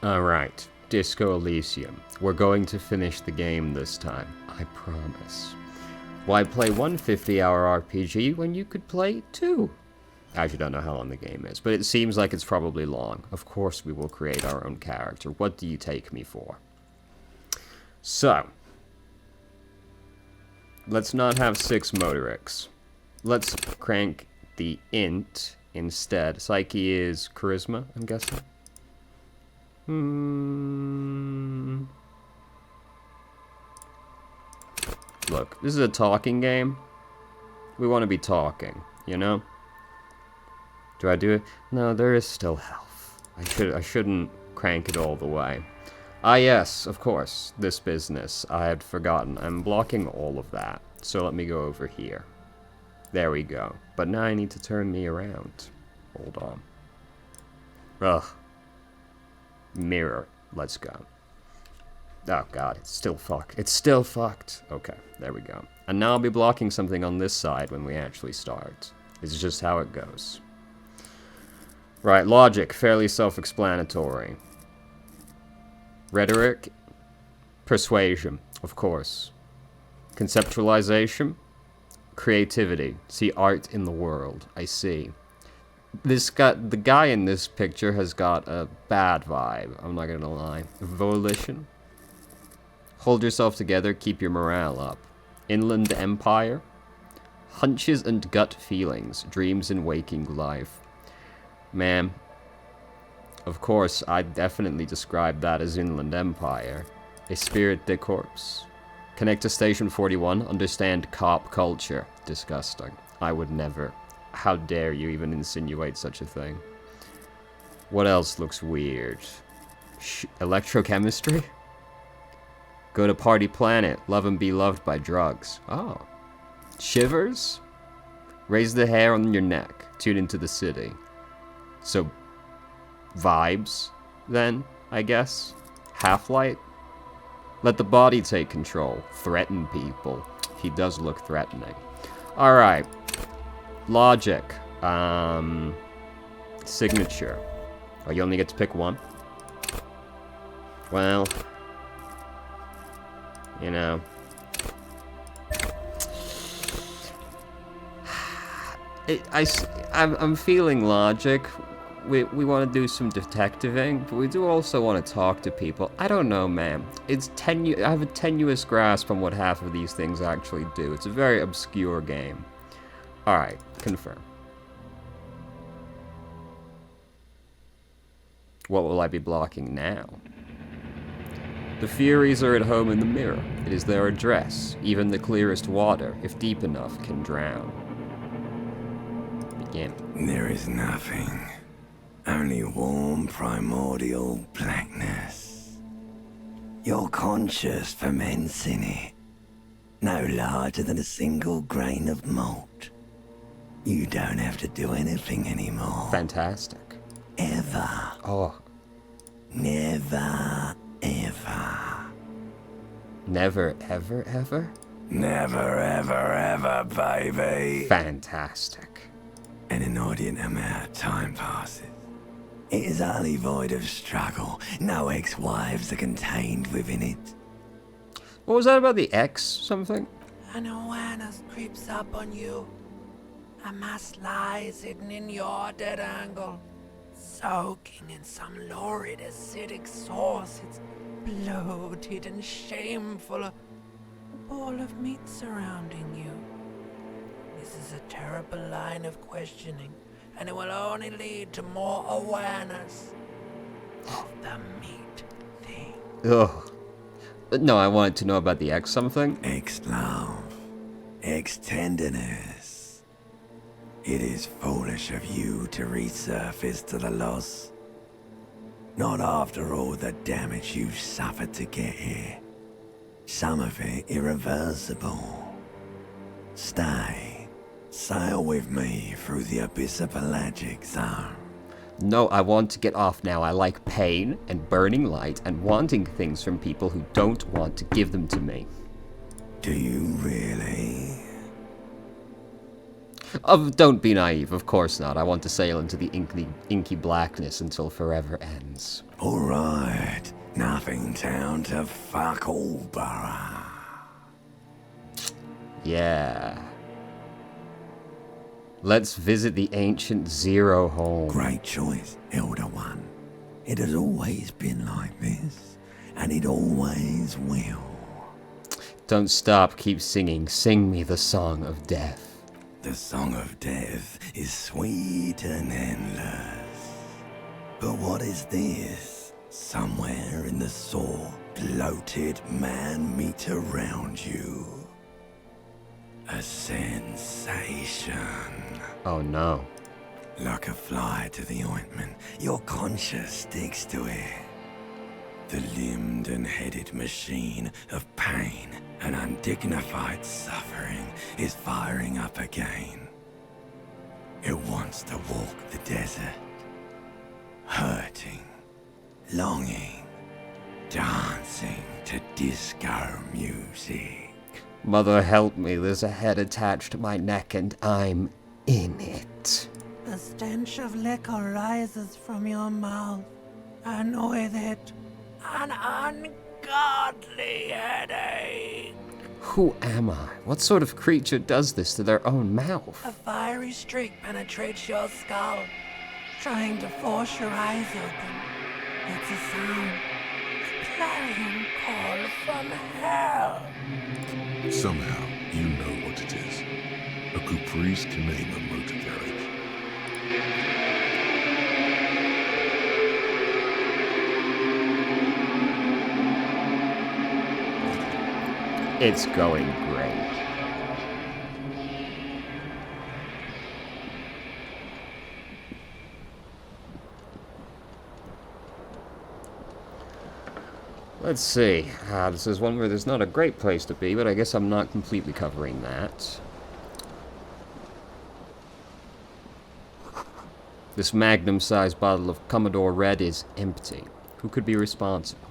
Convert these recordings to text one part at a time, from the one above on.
Alright, Disco Elysium. We're going to finish the game this time, I promise. Why play one 50-hour RPG when you could play two? I actually don't know how long the game is, but it seems like it's probably long. Of course we will create our own character. What do you take me for? So, let's not have 6 motorics. Let's crank the int instead. Psyche is charisma, I'm guessing. Look, this is a talking game. We want to be talking, you know? Do I do it? No, there is still health. I shouldn't crank it all the way. Ah yes, of course, this business. I had forgotten. I'm blocking all of that. So let me go over here. There we go. But now I need to turn me around. Hold on. Ugh. Mirror. Let's go. Oh god, it's still fucked. It's still fucked. Okay, there we go. And now I'll be blocking something on this side when we actually start. It's just how it goes. Right, logic, fairly self-explanatory. Rhetoric, persuasion, of course. Conceptualization, creativity. See art in the world. I see. The guy in this picture has got a bad vibe, I'm not gonna lie. Volition. Hold yourself together, keep your morale up. Inland empire. Hunches and gut feelings, dreams in waking life. Man, of course, I'd definitely describe that as Inland Empire. A spirit de corpse. Connect to Station 41, understand cop culture. Disgusting. I would never. How dare you even insinuate such a thing? What else looks weird? Electrochemistry? Go to Party Planet, love and be loved by drugs. Oh. Shivers? Raise the hair on your neck, tune into the city. So, vibes, then, I guess? Half-light? Let the body take control. Threaten people. He does look threatening. Alright. Logic. Signature. Oh, you only get to pick one? Well, you know. I'm feeling logic. We want to do some detectiving, but we do also want to talk to people. I don't know, man. I have a tenuous grasp on what half of these things actually do. It's a very obscure game. Alright, confirm. What will I be blocking now? The Furies are at home in the mirror. It is their address. Even the clearest water, if deep enough, can drown. Begin. There is nothing. Only warm, primordial blackness. Your conscious ferments in it. No larger than a single grain of malt. You don't have to do anything anymore. Fantastic. Ever. Oh. Never, ever. Never, ever, ever? Never, ever, ever, baby. Fantastic. An inordinate amount of time passes. It is utterly void of struggle. No ex-wives are contained within it. What was that about the X something? An awareness creeps up on you. A mass lies hidden in your dead angle, soaking in some lurid acidic sauce. It's bloated and shameful, a ball of meat surrounding you. This is a terrible line of questioning, and it will only lead to more awareness of the meat thing. Ugh. No, I wanted to know about the X something. Ex-love. Ex-tenderness. It is foolish of you to resurface to the loss. Not after all the damage you've suffered to get here. Some of it irreversible. Stay. Sail with me through the abyss of pelagic zone. No, I want to get off now. I like pain and burning light and wanting things from people who don't want to give them to me. Do you really? Don't be naive, of course not. I want to sail into the inky blackness until forever ends. Alright, nothing town to fuck all borough. Yeah. Let's visit the ancient Zero home. Great choice, Elder One. It has always been like this, and it always will. Don't stop, keep singing. Sing me the song of death. The song of death is sweet and endless. But what is this? Somewhere in the sore, bloated man meet around you. A sensation. Oh no. Like a fly to the ointment, your conscience sticks to it. The limbed and headed machine of pain and undignified suffering is firing up again. It wants to walk the desert, hurting, longing, dancing to disco music. Mother help me, there's a head attached to my neck and I'm in it. The stench of liquor rises from your mouth, and with it, an ungodly headache. Who am I? What sort of creature does this to their own A mouth? fiery streak penetrates your skull, trying to force your eyes open. It's a sound, a clarion call from hell. Somehow, you know what it is. A caprice to name a motor carriage. It's going great. Let's see. This is one where there's not a great place to be, but I guess I'm not completely covering that. This magnum-sized bottle of Commodore Red is empty. Who could be responsible?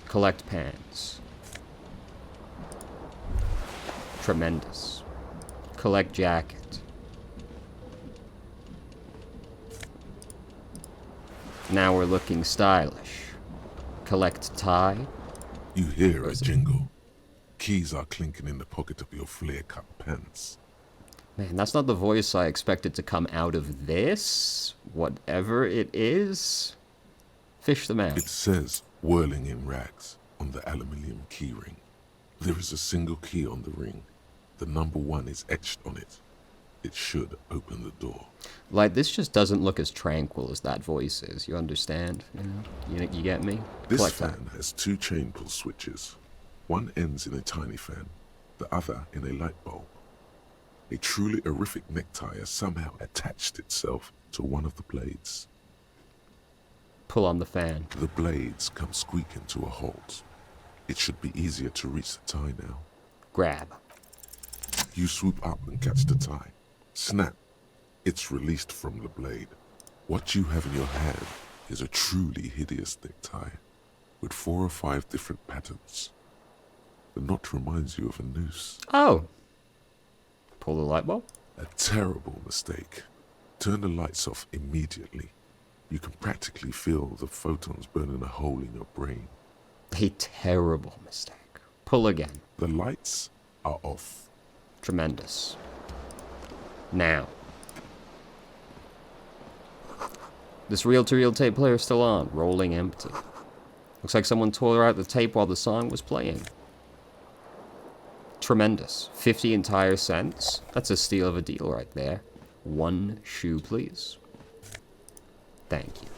Collect pans. Tremendous. Collect jacket. Now we're looking stylish. Collect tie. You hear a jingle. Keys are clinking in the pocket of your flare-cut pants. Man, that's not the voice I expected to come out of this. Whatever it is. Fish them out. It says, whirling in rags, on the aluminium keyring. There is a single key on the ring. The number 1 is etched on it. It should open the door. Like, this just doesn't look as tranquil as that voice is. You understand? You get me? This Collect that. fan has 2 chain pull switches. One ends in a tiny fan, the other in a light bulb. A truly horrific necktie has somehow attached itself to one of the blades. Pull on the fan. The blades come squeaking to a halt. It should be easier to reach the tie now. Grab. You swoop up and catch the tie. Snap. It's released from the blade. What you have in your hand is a truly hideous necktie, with 4 or 5 different patterns. The knot reminds you of a noose. Oh. Pull the light bulb. A terrible mistake. Turn the lights off immediately. You can practically feel the photons burning a hole in your brain. A terrible mistake. Pull again. The lights are off. Tremendous. Now. This reel-to-reel tape player is still on, rolling empty. Looks like someone tore out the tape while the song was playing. Tremendous. 50 entire cents. That's a steal of a deal right there. 1 shoe, please. Thank you.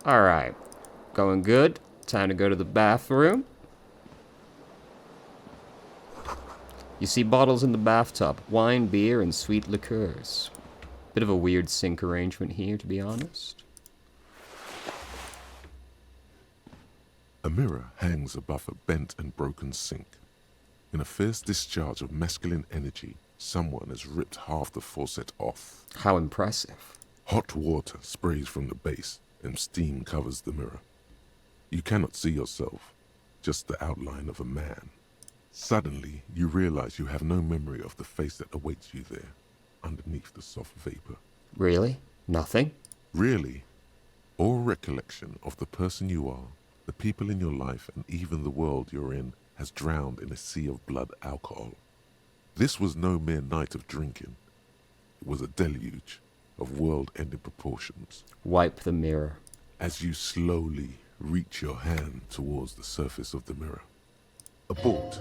Alright. Going good. Time to go to the bathroom. You see bottles in the bathtub. Wine, beer, and sweet liqueurs. Bit of a weird sink arrangement here, to be honest. A mirror hangs above a bent and broken sink. In a fierce discharge of masculine energy, someone has ripped half the faucet off. How impressive. Hot water sprays from the base, and steam covers the mirror. You cannot see yourself, just the outline of a man. Suddenly, you realize you have no memory of the face that awaits you there, underneath the soft vapor. Really? Nothing? Really, all recollection of the person you are, the people in your life, and even the world you're in has drowned in a sea of blood alcohol. This was no mere night of drinking. It was a deluge of world-ending proportions. Wipe the mirror. As you slowly reach your hand towards the surface of the mirror. Abort.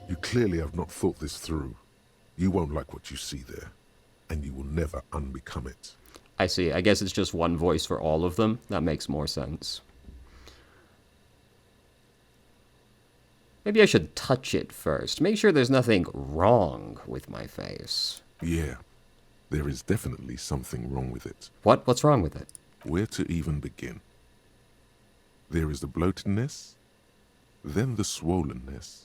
You clearly have not thought this through. You won't like what you see there, and you will never unbecome it. I see. I guess it's just one voice for all of them. That makes more sense. Maybe I should touch it first. Make sure there's nothing wrong with my face. Yeah, there is definitely something wrong with it. What? What's wrong with it? Where to even begin? There is the bloatedness, then the swollenness.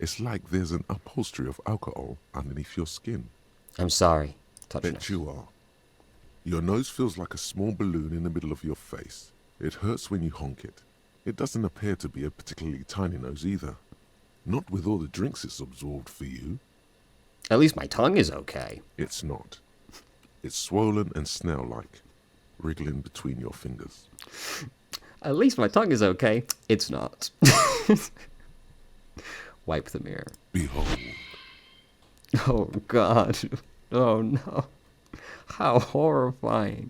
It's like there's an upholstery of alcohol underneath your skin. I'm sorry. Touch it. Bet you are. Your nose feels like a small balloon in the middle of your face. It hurts when you honk it. It doesn't appear to be a particularly tiny nose either. Not with all the drinks it's absorbed for you. At least my tongue is okay. It's not. It's swollen and snail-like, wriggling between your fingers. At least my tongue is okay. It's not. Wipe the mirror. Behold. Oh, God. Oh, no. How horrifying.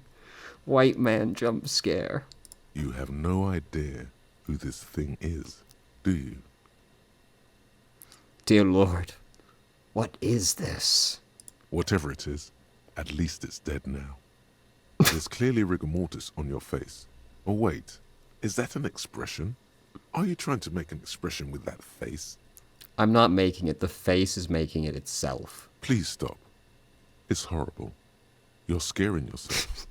White man jump scare. You have no idea who this thing is, do you? Dear Lord, what is this? Whatever it is, at least it's dead now. There's clearly rigor mortis on your face. Oh wait, is that an expression? Are you trying to make an expression with that face? I'm not making it. The face is making it itself. Please stop. It's horrible. You're scaring yourself.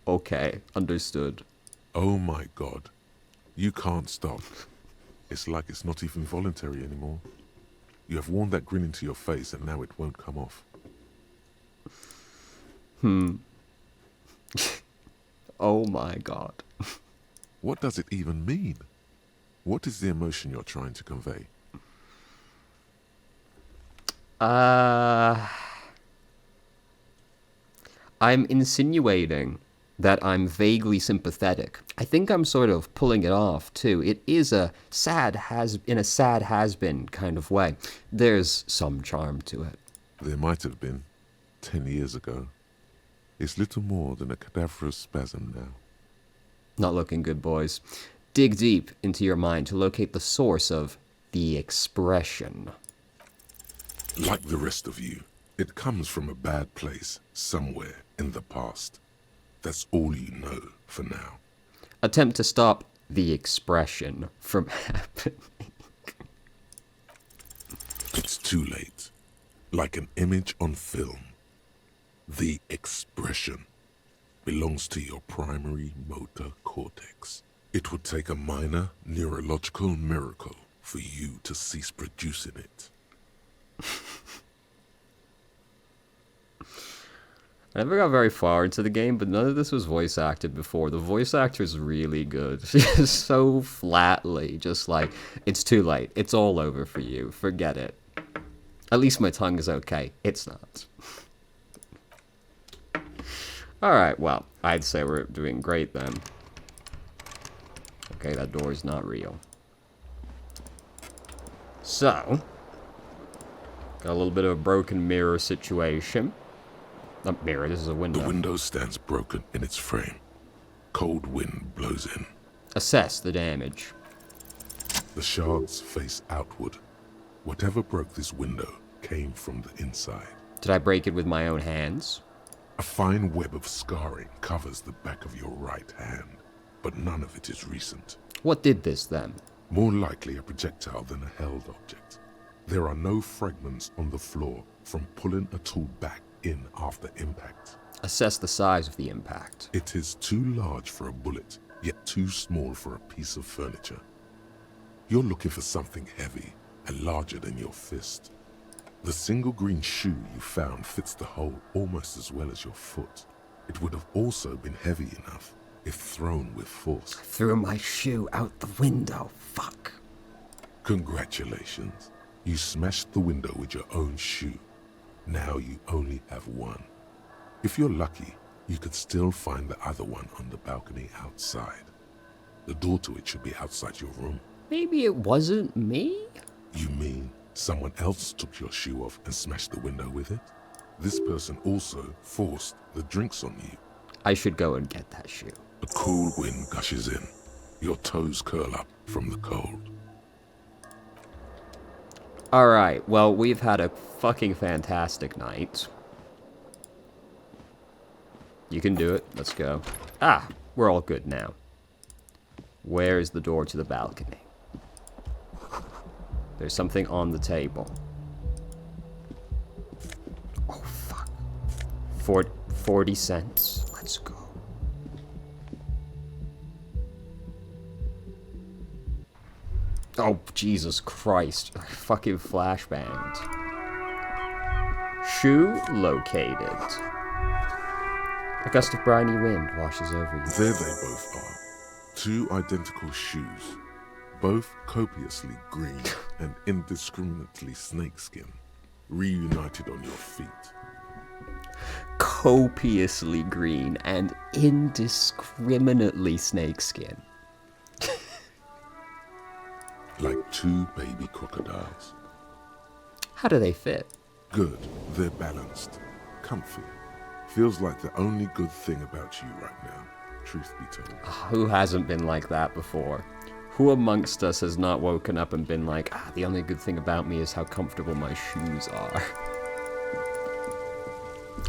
Okay, understood. Oh my God. You can't stop. It's like it's not even voluntary anymore. You have worn that grin into your face and now it won't come off. Oh my God. What does it even mean? What is the emotion you're trying to convey? I'm insinuating that I'm vaguely sympathetic. I think I'm sort of pulling it off too. It is a sad has-been kind of way. There's some charm to it. There might have been 10 years ago. It's little more than a cadaverous spasm now. Not looking good, boys. Dig deep into your mind to locate the source of the expression. Like the rest of you, it comes from a bad place somewhere in the past. That's all you know for now. Attempt to stop the expression from happening. It's too late. Like an image on film. The expression belongs to your primary motor cortex. It would take a minor neurological miracle for you to cease producing it. I never got very far into the game, but none of this was voice acted before. The voice actor's really good. She's so flatly, just like, it's too late. It's all over for you. Forget it. At least my tongue is okay. It's not. Alright, well, I'd say we're doing great then. Okay, that door is not real. So, got a little bit of a broken mirror situation. Not mirror, this is a window. The window stands broken in its frame. Cold wind blows in. Assess the damage. The shards face outward. Whatever broke this window came from the inside. Did I break it with my own hands? A fine web of scarring covers the back of your right hand, but none of it is recent. What did this then? More likely a projectile than a held object. There are no fragments on the floor from pulling a tool back in after impact. Assess the size of the impact. It is too large for a bullet, yet too small for a piece of furniture. You're looking for something heavy and larger than your fist. The single green shoe you found fits the hole almost as well as your foot. It would have also been heavy enough if thrown with force. Threw my shoe out the window. Fuck. Congratulations. You smashed the window with your own shoe. Now you only have one. If you're lucky, you could still find the other one on the balcony outside. The door to it should be outside your room. Maybe it wasn't me? You mean someone else took your shoe off and smashed the window with it? This person also forced the drinks on you. I should go and get that shoe. A cool wind gushes in. Your toes curl up from the cold. Alright, well, we've had a fucking fantastic night. You can do it. Let's go. Ah, we're all good now. Where is the door to the balcony? There's something on the table. Oh, fuck. 40 cents. Let's go. Oh, Jesus Christ. I fucking flashbanged. Shoe located. A gust of briny wind washes over you. There they both are. Two identical shoes. Both copiously green and indiscriminately snakeskin. Reunited on your feet. Copiously green and indiscriminately snakeskin. Like two baby crocodiles. How do they fit? Good. They're balanced. Comfy. Feels like the only good thing about you right now, truth be told. Who hasn't been like that before? Who amongst us has not woken up and been like, the only good thing about me is how comfortable my shoes are?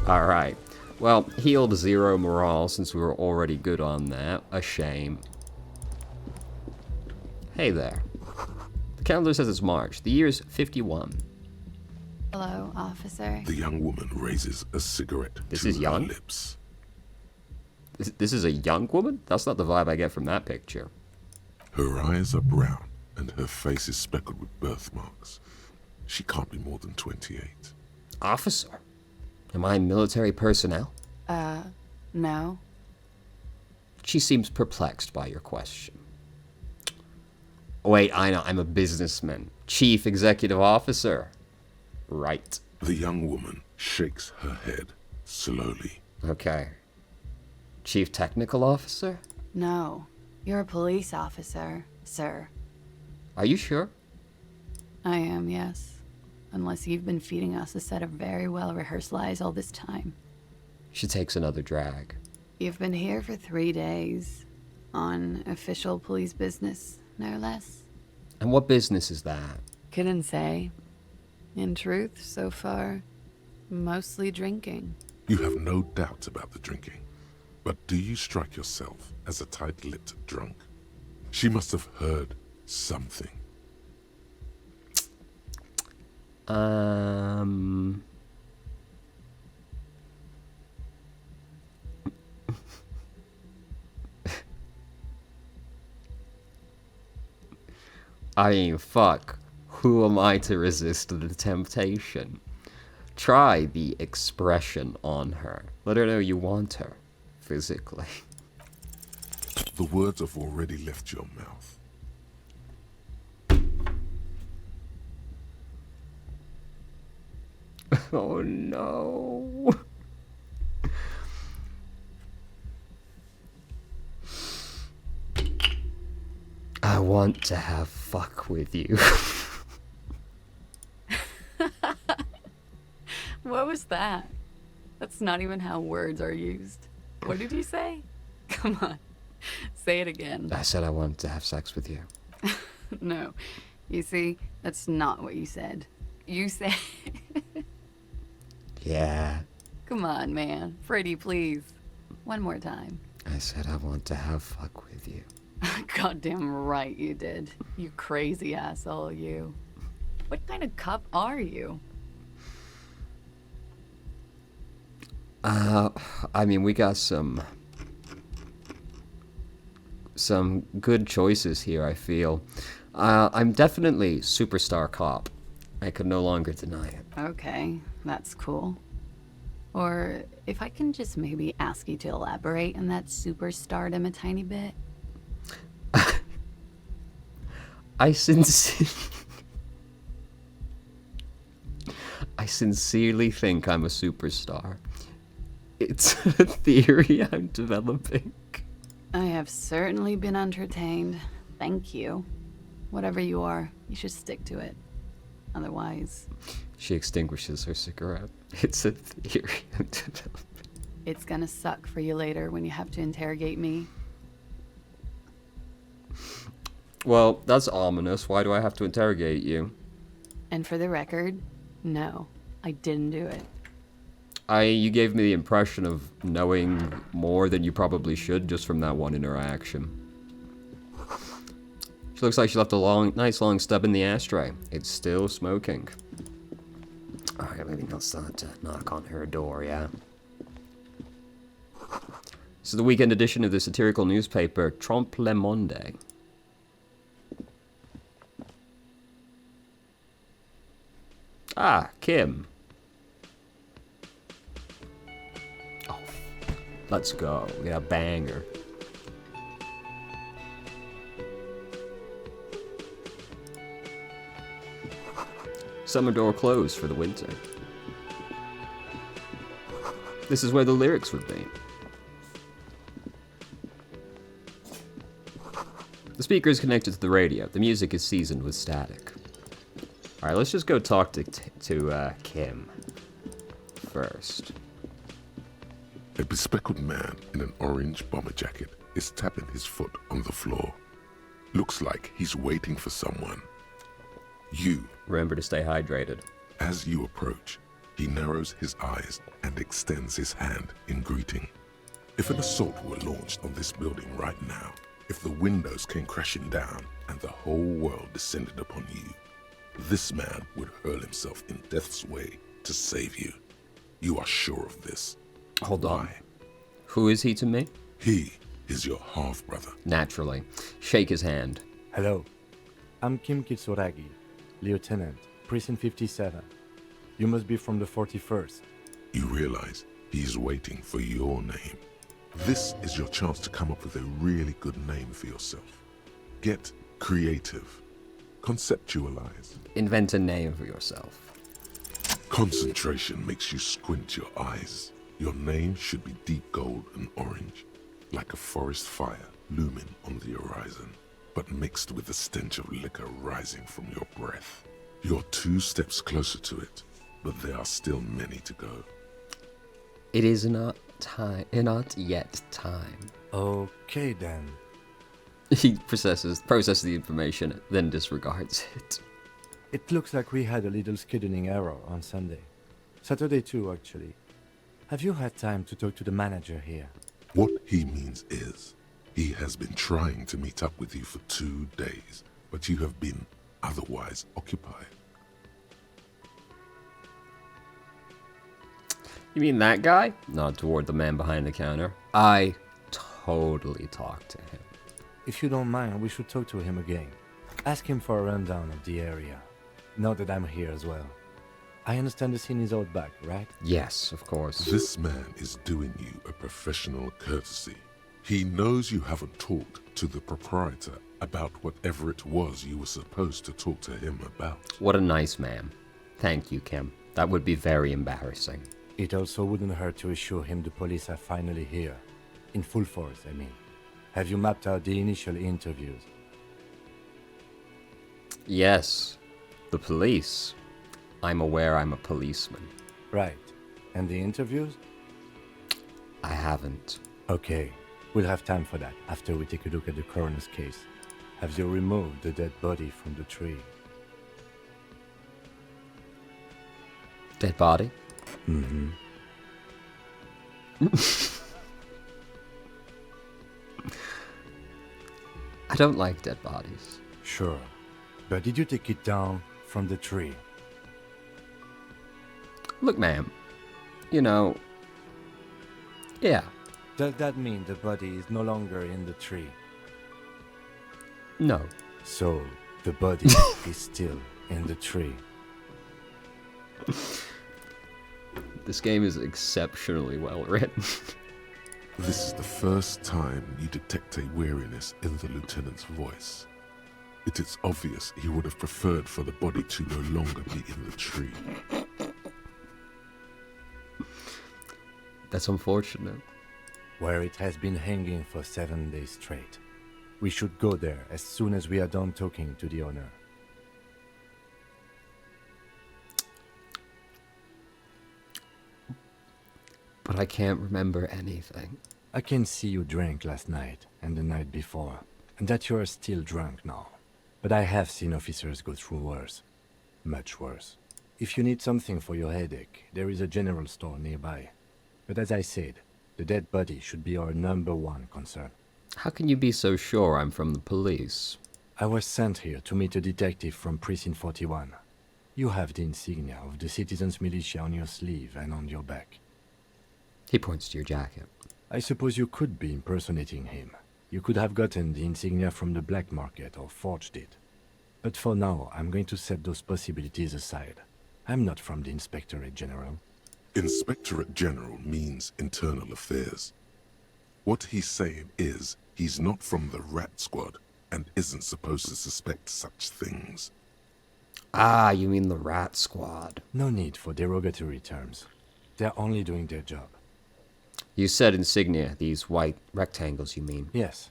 Alright. Well, healed 0 morale since we were already good on that. A shame. Hey there. The calendar says it's March. The year's 51. Hello, officer. The young woman raises a cigarette to her lips. This is a young woman? That's not the vibe I get from that picture. Her eyes are brown, and her face is speckled with birthmarks. She can't be more than 28. Officer? Am I military personnel? No. She seems perplexed by your question. Wait, I know, I'm a businessman. Chief Executive Officer. Right. The young woman shakes her head slowly. Okay. Chief Technical Officer? No. You're a police officer, sir. Are you sure? I am, yes. Unless you've been feeding us a set of very well-rehearsed lies all this time. She takes another drag. You've been here for 3 days. On official police business, no less. And what business is that? Couldn't say. In truth, so far, mostly drinking. You have no doubt about the drinking. But do you strike yourself as a tight-lipped drunk? She must have heard something. I mean, fuck. Who am I to resist the temptation? Try the expression on her. Let her know you want her. Physically. The words have already left your mouth. Oh no. I want to have fuck with you. What was that? That's not even how words are used. What did you say? Come on. Say it again. I said I wanted to have sex with you. No. You see, that's not what you said. You said... Yeah. Come on, man. Pretty, please. One more time. I said I want to have fuck with you. Goddamn right you did. You crazy asshole, you. What kind of cup are you? I mean, we got some good choices here, I feel. I'm definitely superstar cop. I could no longer deny it. Okay, that's cool. Or if I can just maybe ask you to elaborate on that superstardom a tiny bit. I I sincerely think I'm a superstar. It's a theory I'm developing. I have certainly been entertained. Thank you. Whatever you are, you should stick to it. Otherwise, She extinguishes her cigarette. It's a theory I'm developing. it's gonna suck for you later when you have to interrogate me. Well, that's ominous. Why do I have to interrogate you? And for the record, no, I didn't do it. You gave me the impression of knowing more than you probably should just from that one interaction. She looks like she left a nice long stub in the ashtray. It's still smoking. Alright, maybe I'll start to knock on her door, yeah? This is the weekend edition of the satirical newspaper Trompe le Monde. Ah, Kim. Oh, let's go. We got a banger. Summer door closed for the winter. This is where the lyrics would be. The speaker is connected to the radio. The music is seasoned with static. Alright, let's just go talk to Kim first. A bespectacled man in an orange bomber jacket is tapping his foot on the floor. Looks like he's waiting for someone. You. Remember to stay hydrated. As you approach, he narrows his eyes and extends his hand in greeting. If an assault were launched on this building right now, if the windows came crashing down and the whole world descended upon you, this man would hurl himself in death's way to save you. You are sure of this. Hold on. Why? Who is he to me? He is your half-brother. Naturally. Shake his hand. Hello, I'm Kim Kitsuragi, Lieutenant, Prison 57. You must be from the 41st. You realize he is waiting for your name. This is your chance to come up with a really good name for yourself. Get creative. Conceptualize. Invent a name for yourself. Concentration makes you squint your eyes. Your name should be deep gold and orange, like a forest fire looming on the horizon, but mixed with the stench of liquor rising from your breath. You're 2 steps closer to it, but there are still many to go. It is not yet time. Okay then. He processes the information, then disregards it. It looks like we had a little scheduling error on Sunday. Saturday too, actually. Have you had time to talk to the manager here? What he means is, he has been trying to meet up with you for 2 days, but you have been otherwise occupied. You mean that guy? Nod toward the man behind the counter. I totally talked to him. If you don't mind, we should talk to him again. Ask him for a rundown of the area. Now that I'm here as well. I understand the scene is out back, right? Yes, of course. This man is doing you a professional courtesy. He knows you haven't talked to the proprietor about whatever it was you were supposed to talk to him about. What a nice man. Thank you, Kim. That would be very embarrassing. It also wouldn't hurt to assure him the police are finally here. In full force, I mean. Have you mapped out the initial interviews? Yes. The police. I'm aware I'm a policeman. Right. And the interviews? I haven't. Okay. We'll have time for that after we take a look at the coroner's case. Have you removed the dead body from the tree? Dead body? Mm-hmm. I don't like dead bodies. Sure. But did you take it down from the tree? Look, ma'am. You know... Yeah. Does that mean the body is no longer in the tree? No. So, the body is still in the tree. This game is exceptionally well written. This is the first time you detect a weariness in the lieutenant's voice. It is obvious he would have preferred for the body to no longer be in the tree. That's unfortunate. Where it has been hanging for 7 days straight. We should go there as soon as we are done talking to the owner. But I can't remember anything. I can see you drank last night and the night before, and that you are still drunk now. But I have seen officers go through worse. Much worse. If you need something for your headache, there is a general store nearby. But as I said, the dead body should be our #1 concern. How can you be so sure I'm from the police? I was sent here to meet a detective from Precinct 41. You have the insignia of the Citizens Militia on your sleeve and on your back. He points to your jacket. I suppose you could be impersonating him. You could have gotten the insignia from the black market or forged it. But for now, I'm going to set those possibilities aside. I'm not from the Inspectorate General. Inspectorate General means internal affairs. What he's saying is, he's not from the Rat Squad and isn't supposed to suspect such things. Ah, you mean the Rat Squad. No need for derogatory terms. They're only doing their job. You said insignia, these white rectangles, you mean? Yes,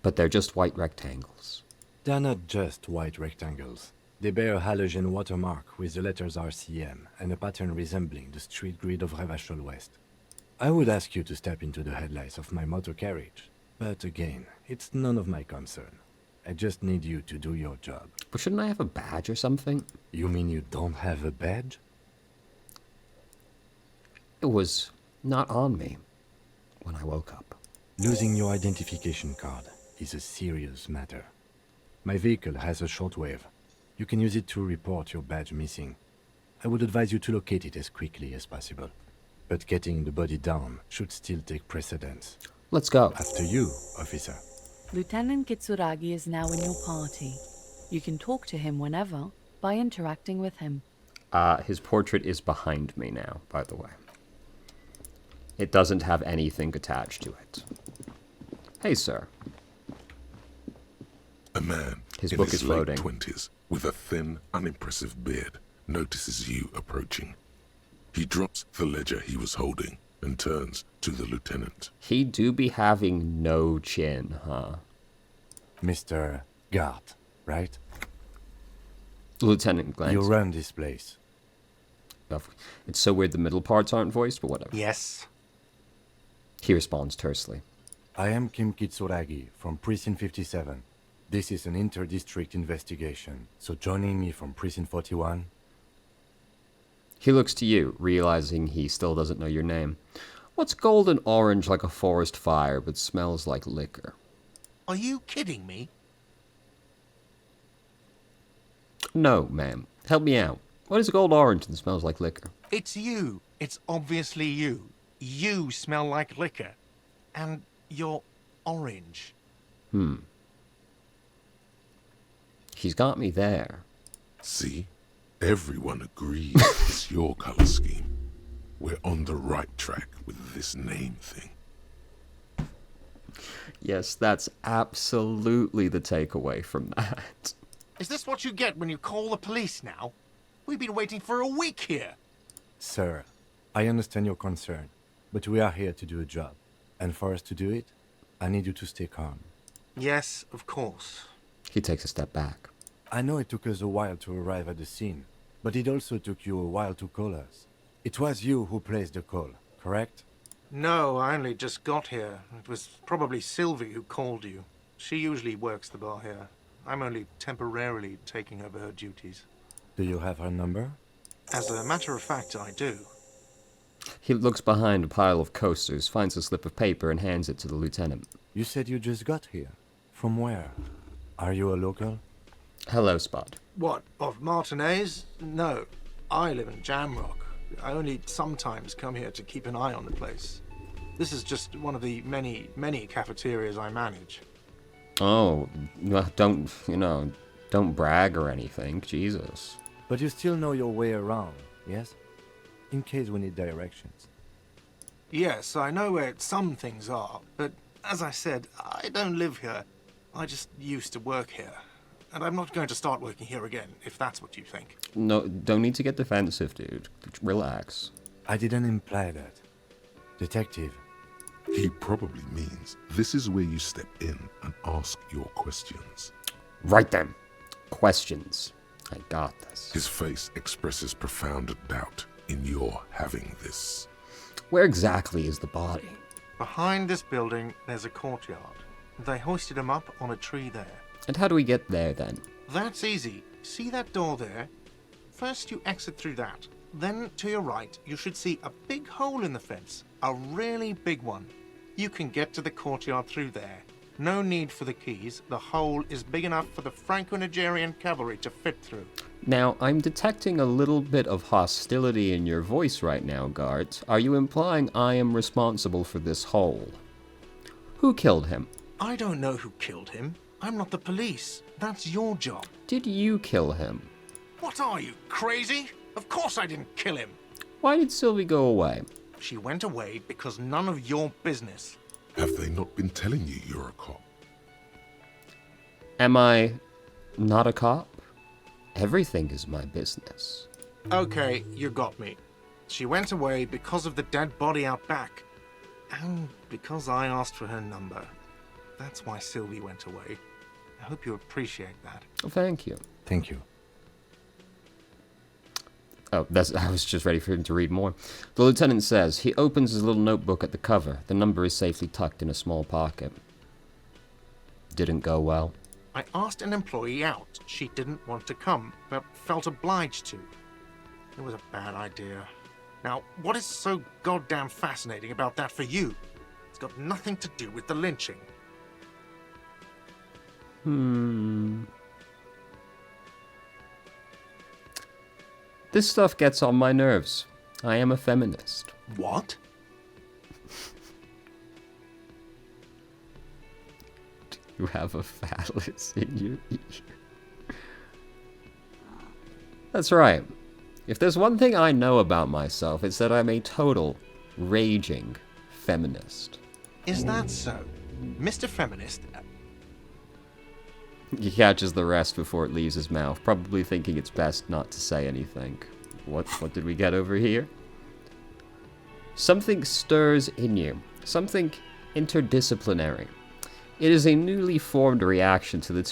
But they're just white rectangles. they're not just white rectangles. They bear a halogen watermark with the letters RCM and a pattern resembling the street grid of Revachol West. I would ask you to step into the headlights of my motor carriage, but again, it's none of my concern. I just need you to do your job. But shouldn't I have a badge or something? You mean you don't have a badge? It was not on me when I woke up. Losing your identification card is a serious matter. My vehicle has a shortwave. You can use it to report your badge missing. I would advise you to locate it as quickly as possible. But getting the body down should still take precedence. Let's go. After you, officer. Lieutenant Kitsuragi is now in your party. You can talk to him whenever by interacting with him. His portrait is behind me now, by the way. It doesn't have anything attached to it. Hey, sir. A man His in book his is floating. late 20s with a thin, unimpressive beard notices you approaching. He drops the ledger he was holding and turns to the lieutenant. He do be having no chin, huh? Mr. Gart, right? The lieutenant You glances. run this place. It's so weird the middle parts aren't voiced, but whatever. Yes. He responds tersely. I am Kim Kitsuragi from Precinct 57. This is an inter-district investigation, so joining me from Precinct 41... He looks to you, realizing he still doesn't know your name. What's golden orange like a forest fire, but smells like liquor? Are you kidding me? No, ma'am. Help me out. What is gold orange and smells like liquor? It's you. It's obviously you. You smell like liquor. And you're orange. He's got me there. See? Everyone agrees it's your color scheme. We're on the right track with this name thing. Yes, that's absolutely the takeaway from that. Is this what you get when you call the police now? We've been waiting for a week here. Sir, I understand your concern, but we are here to do a job. And for us to do it, I need you to stay calm. Yes, of course. He takes a step back. I know it took us a while to arrive at the scene, but it also took you a while to call us. It was you who placed the call, correct? No, I only just got here. It was probably Sylvie who called you. She usually works the bar here. I'm only temporarily taking over her duties. Do you have her number? As a matter of fact, I do. He looks behind a pile of coasters, finds a slip of paper, and hands it to the lieutenant. You said you just got here. From where? Are you a local? Hello, Spot. What, of Martinez? No, I live in Jamrock. I only sometimes come here to keep an eye on the place. This is just one of the many, many cafeterias I manage. Oh, don't brag or anything. Jesus. But you still know your way around, yes? In case we need directions. Yes, I know where some things are, but as I said, I don't live here. I just used to work here. and I'm not going to start working here again, if that's what you think. No, don't need to get defensive, dude. Relax. I didn't imply that. Detective, He probably means this is where you step in and ask your questions. Right then. Questions. I got this. His face expresses profound doubt in your having this. Where exactly is the body? Behind this building, there's a courtyard. They hoisted him up on a tree there. And how do we get there, then? That's easy. See that door there? First you exit through that. Then to your right, you should see a big hole in the fence. A really big one. You can get to the courtyard through there. No need for the keys. The hole is big enough for the Franco-Nigerian cavalry to fit through. Now, I'm detecting a little bit of hostility in your voice right now, guards. Are you implying I am responsible for this hole? Who killed him? I don't know who killed him. I'm not the police. That's your job. Did you kill him? What are you, crazy? Of course I didn't kill him. Why did Sylvie go away? She went away because none of your business. Have they not been telling you you're a cop? Am I not a cop? Everything is my business. Okay, you got me. She went away because of the dead body out back. And because I asked for her number. That's why Sylvie went away. I hope you appreciate that. Oh, thank you. thank you. Oh, I was just ready for him to read more. The lieutenant says, he opens his little notebook at the cover. The number is safely tucked in a small pocket. Didn't go well. I asked an employee out. She didn't want to come, but felt obliged to. It was a bad idea. Now, what is so goddamn fascinating about that for you? It's got nothing to do with the lynching. This stuff gets on my nerves. I am a feminist. What? You have a phallus in your ear. That's right. If there's one thing I know about myself, it's that I'm a total, raging feminist. Is that so? Mr. Feminist, He catches the rest before it leaves his mouth, probably thinking it's best not to say anything. What did we get over here? Something stirs in you. Something interdisciplinary. It is a newly formed reaction to the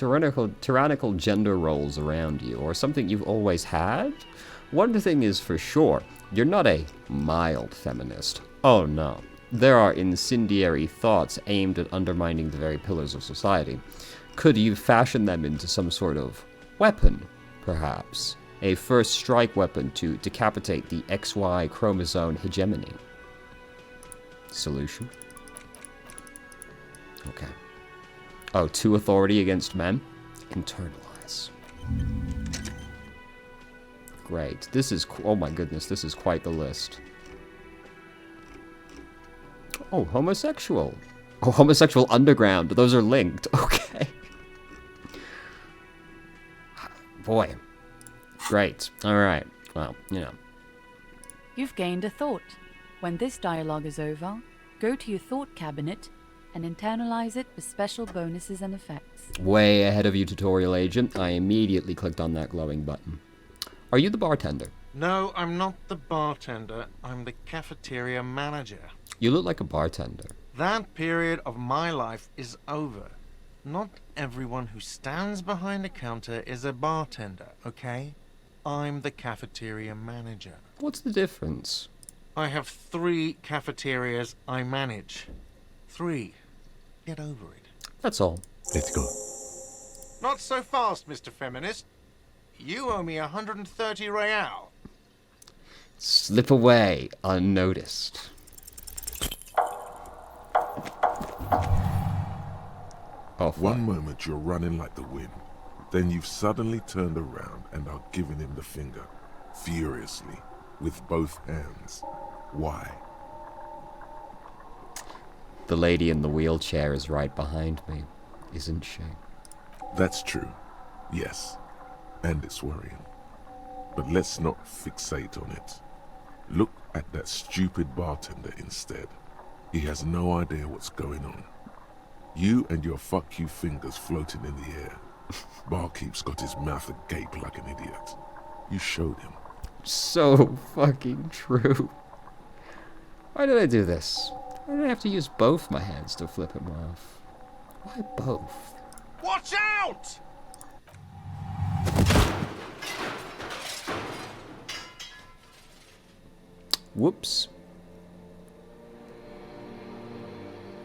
tyrannical gender roles around you, or something you've always had? One thing is for sure, you're not a mild feminist. Oh no. There are incendiary thoughts aimed at undermining the very pillars of society. Could you fashion them into some sort of weapon, perhaps? A first strike weapon to decapitate the XY chromosome hegemony? Solution? Okay. Oh, 2 authority against men? Internalize. Great. This is... oh my goodness, this is quite the list. Oh, homosexual. Oh, homosexual underground. Those are linked. Okay. Boy. Great. Alright. Well, you know. You've gained a thought. When this dialogue is over, go to your thought cabinet and internalize it with special bonuses and effects. Way ahead of you, tutorial agent. I immediately clicked on that glowing button. Are you the bartender? no, I'm not the bartender. I'm the cafeteria manager. You look like a bartender. That period of my life is over. Not everyone who stands behind a counter is a bartender, okay? I'm the cafeteria manager. What's the difference? I have 3 cafeterias I manage. 3. Get over it. That's all. Let's go. Not so fast, Mr. Feminist. You owe me 130 real. Slip away unnoticed. Oh, One moment you're running like the wind, then you've suddenly turned around and are giving him the finger, furiously, with both hands. Why? The lady in the wheelchair is right behind me, isn't she? That's true, yes, and it's worrying. But let's not fixate on it. Look at that stupid bartender instead. He has no idea what's going on. You and your fuck you fingers floating in the air, Barkeep's got his mouth agape like an idiot. You showed him. So fucking true. Why did I do this? Why did I have to use both my hands to flip him off? Why both? Watch out! Whoops.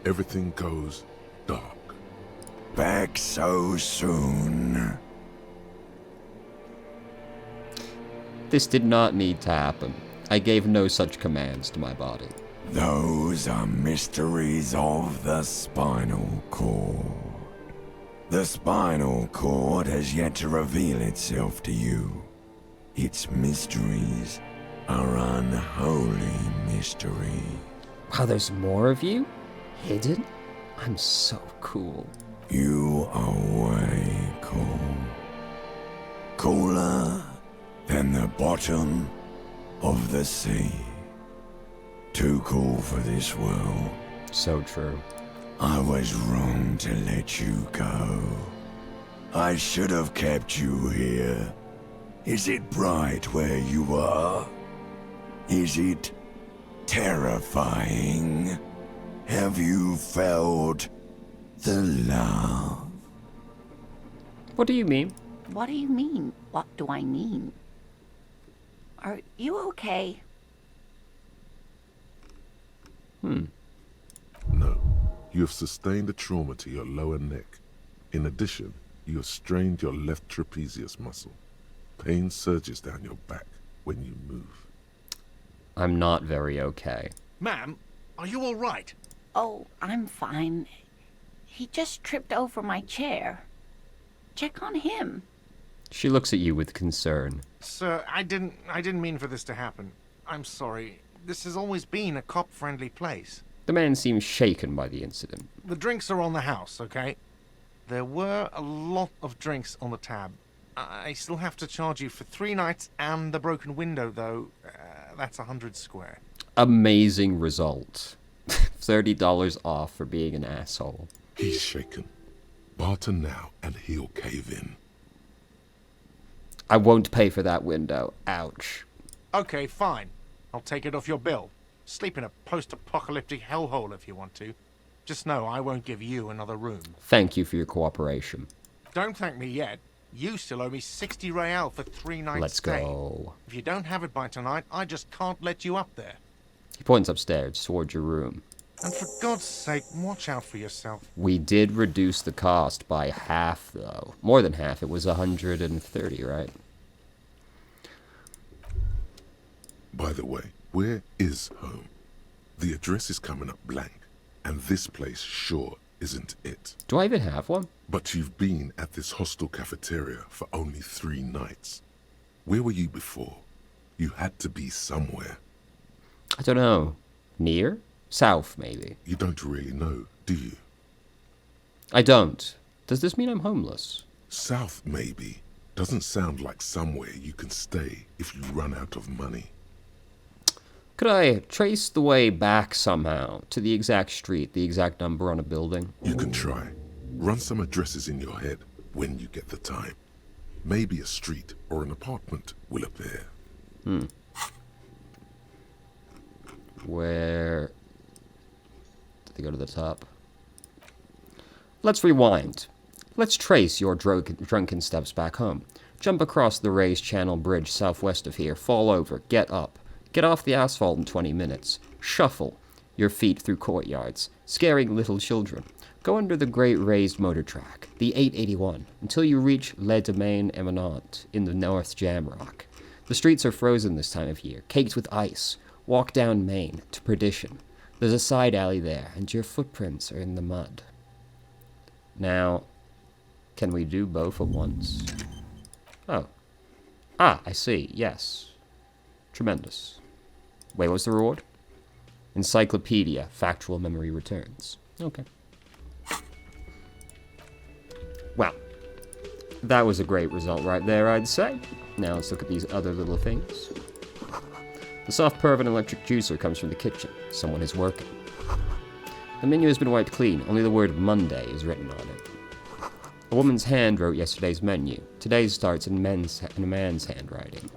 Everything goes dark. Back so soon. This did not need to happen. I gave no such commands to my body. Those are mysteries of the spinal cord. The spinal cord has yet to reveal itself to you. Its mysteries are unholy mystery. Wow, there's more of you? Hidden? I'm so cool. You are way cool. Cooler than the bottom of the sea. Too cool for this world. So true. I was wrong to let you go. I should have kept you here. Is it bright where you are? Is it terrifying? Have you felt the love? What do you mean? What do you mean? What do I mean? Are you okay? No, you have sustained a trauma to your lower neck. In addition, you have strained your left trapezius muscle. Pain surges down your back when you move. I'm not very okay. Ma'am, are you all right? Oh, I'm fine. He just tripped over my chair. Check on him. She looks at you with concern. Sir, I didn't mean for this to happen. I'm sorry. This has always been a cop-friendly place. The man seems shaken by the incident. The drinks are on the house, okay? There were a lot of drinks on the tab. I still have to charge you for 3 nights and the broken window, though. That's 100 square. Amazing result. $30 off for being an asshole. He's shaken. Barter now and he'll cave in. I won't pay for that window. Ouch. Okay, fine. I'll take it off your bill. Sleep in a post-apocalyptic hellhole if you want to. Just know I won't give you another room. Thank you for your cooperation. Don't thank me yet. You still owe me 60 real for 3 nights Let's stay. go. If you don't have it by tonight, I just can't let you up there. He points upstairs towards your room. And for God's sake, watch out for yourself. We did reduce the cost by half, though. More than half. It was 130, right? By the way, where is home? The address is coming up blank, and this place sure isn't it. Do I even have one? But you've been at this hostel cafeteria for only 3 nights. Where were you before? You had to be somewhere. I don't know. Near? South, maybe. You don't really know, do you? I don't. Does this mean I'm homeless? South, maybe, doesn't sound like somewhere you can stay if you run out of money. Could I trace the way back somehow to the exact street, the exact number on a building? You can try. Run some addresses in your head when you get the time. Maybe a street or an apartment will appear. Where... Did they go to the top? Let's rewind. Let's trace your drunken steps back home. Jump across the raised channel bridge southwest of here. Fall over. Get up. Get off the asphalt in 20 minutes. Shuffle your feet through courtyards, scaring little children. Go under the great raised motor track, the 881, until you reach Le Domaine Eminent in the North Jamrock. The streets are frozen this time of year, caked with ice. Walk down Main to Perdition. There's a side alley there, and your footprints are in the mud. Now, can we do both at once? Oh. Ah, I see. Yes. Tremendous. Wait, what's the reward? Encyclopedia. Factual memory returns. Okay. Well, that was a great result right there, I'd say. Now let's look at these other little things. The soft purr of an electric juicer comes from the kitchen. Someone is working. The menu has been wiped clean. Only the word Monday is written on it. A woman's hand wrote yesterday's menu. Today's starts in a man's handwriting.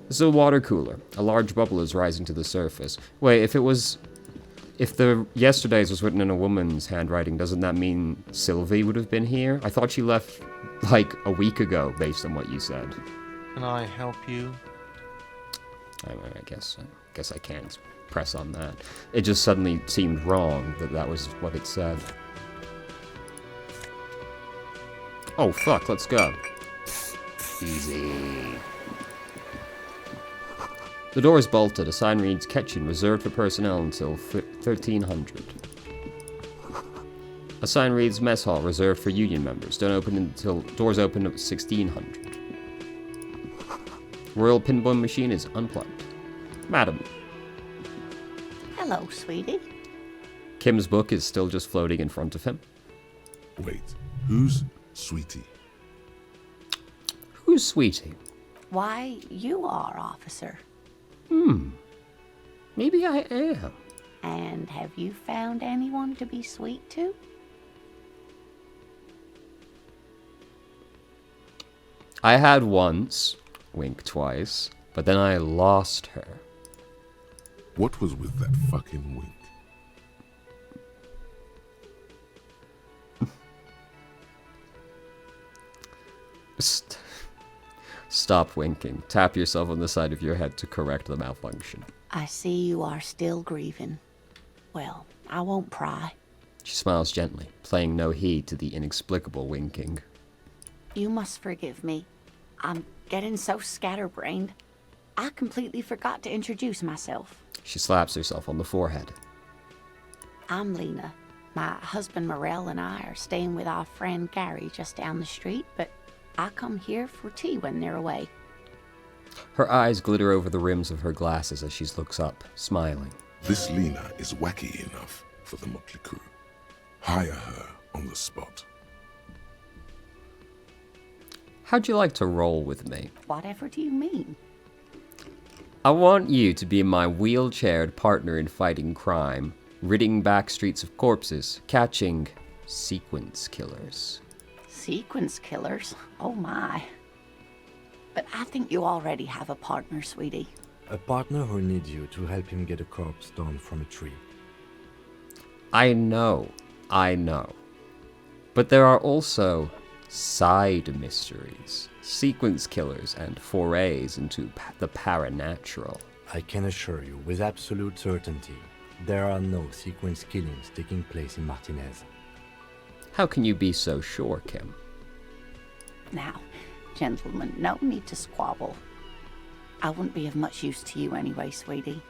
This is a water cooler. A large bubble is rising to the surface. Wait, if the yesterday's was written in a woman's handwriting, doesn't that mean Sylvie would have been here? I thought she left, like, a week ago, based on what you said. Can I help you? I guess I can't press on that. It just suddenly seemed wrong that was what it said. Oh, fuck, let's go. Easy. The door is bolted. A sign reads, Kitchen, reserved for personnel until 1300. A sign reads, Mess Hall, reserved for union members. Doors open at 1600. Royal Pinball Machine is unplugged. Madam. Hello, sweetie. Kim's book is still just floating in front of him. Wait, who's Sweetie? Who's Sweetie? Why, you are, officer. Maybe I am. And have you found anyone to be sweet to? I had once, wink twice, but then I lost her. What was with that fucking wink? Stop winking. Tap yourself on the side of your head to correct the malfunction. I see you are still grieving. Well, I won't pry. She smiles gently, paying no heed to the inexplicable winking. You must forgive me. I'm getting so scatterbrained. I completely forgot to introduce myself. She slaps herself on the forehead. I'm Lena. My husband Morel and I are staying with our friend Gary just down the street, but I come here for tea when they're away. Her eyes glitter over the rims of her glasses as she looks up, smiling. This Lena is wacky enough for the motley crew. Hire her on the spot. How'd you like to roll with me? Whatever do you mean? I want you to be my wheelchaired partner in fighting crime, ridding back streets of corpses, catching sequence killers. Sequence killers? Oh my. But I think you already have a partner, sweetie. A partner who needs you to help him get a corpse down from a tree. I know. But there are also side mysteries, sequence killers, and forays into the paranatural. I can assure you with absolute certainty, there are no sequence killings taking place in Martinez. How can you be so sure, Kim? Now, gentlemen, no need to squabble. I wouldn't be of much use to you anyway, sweetie.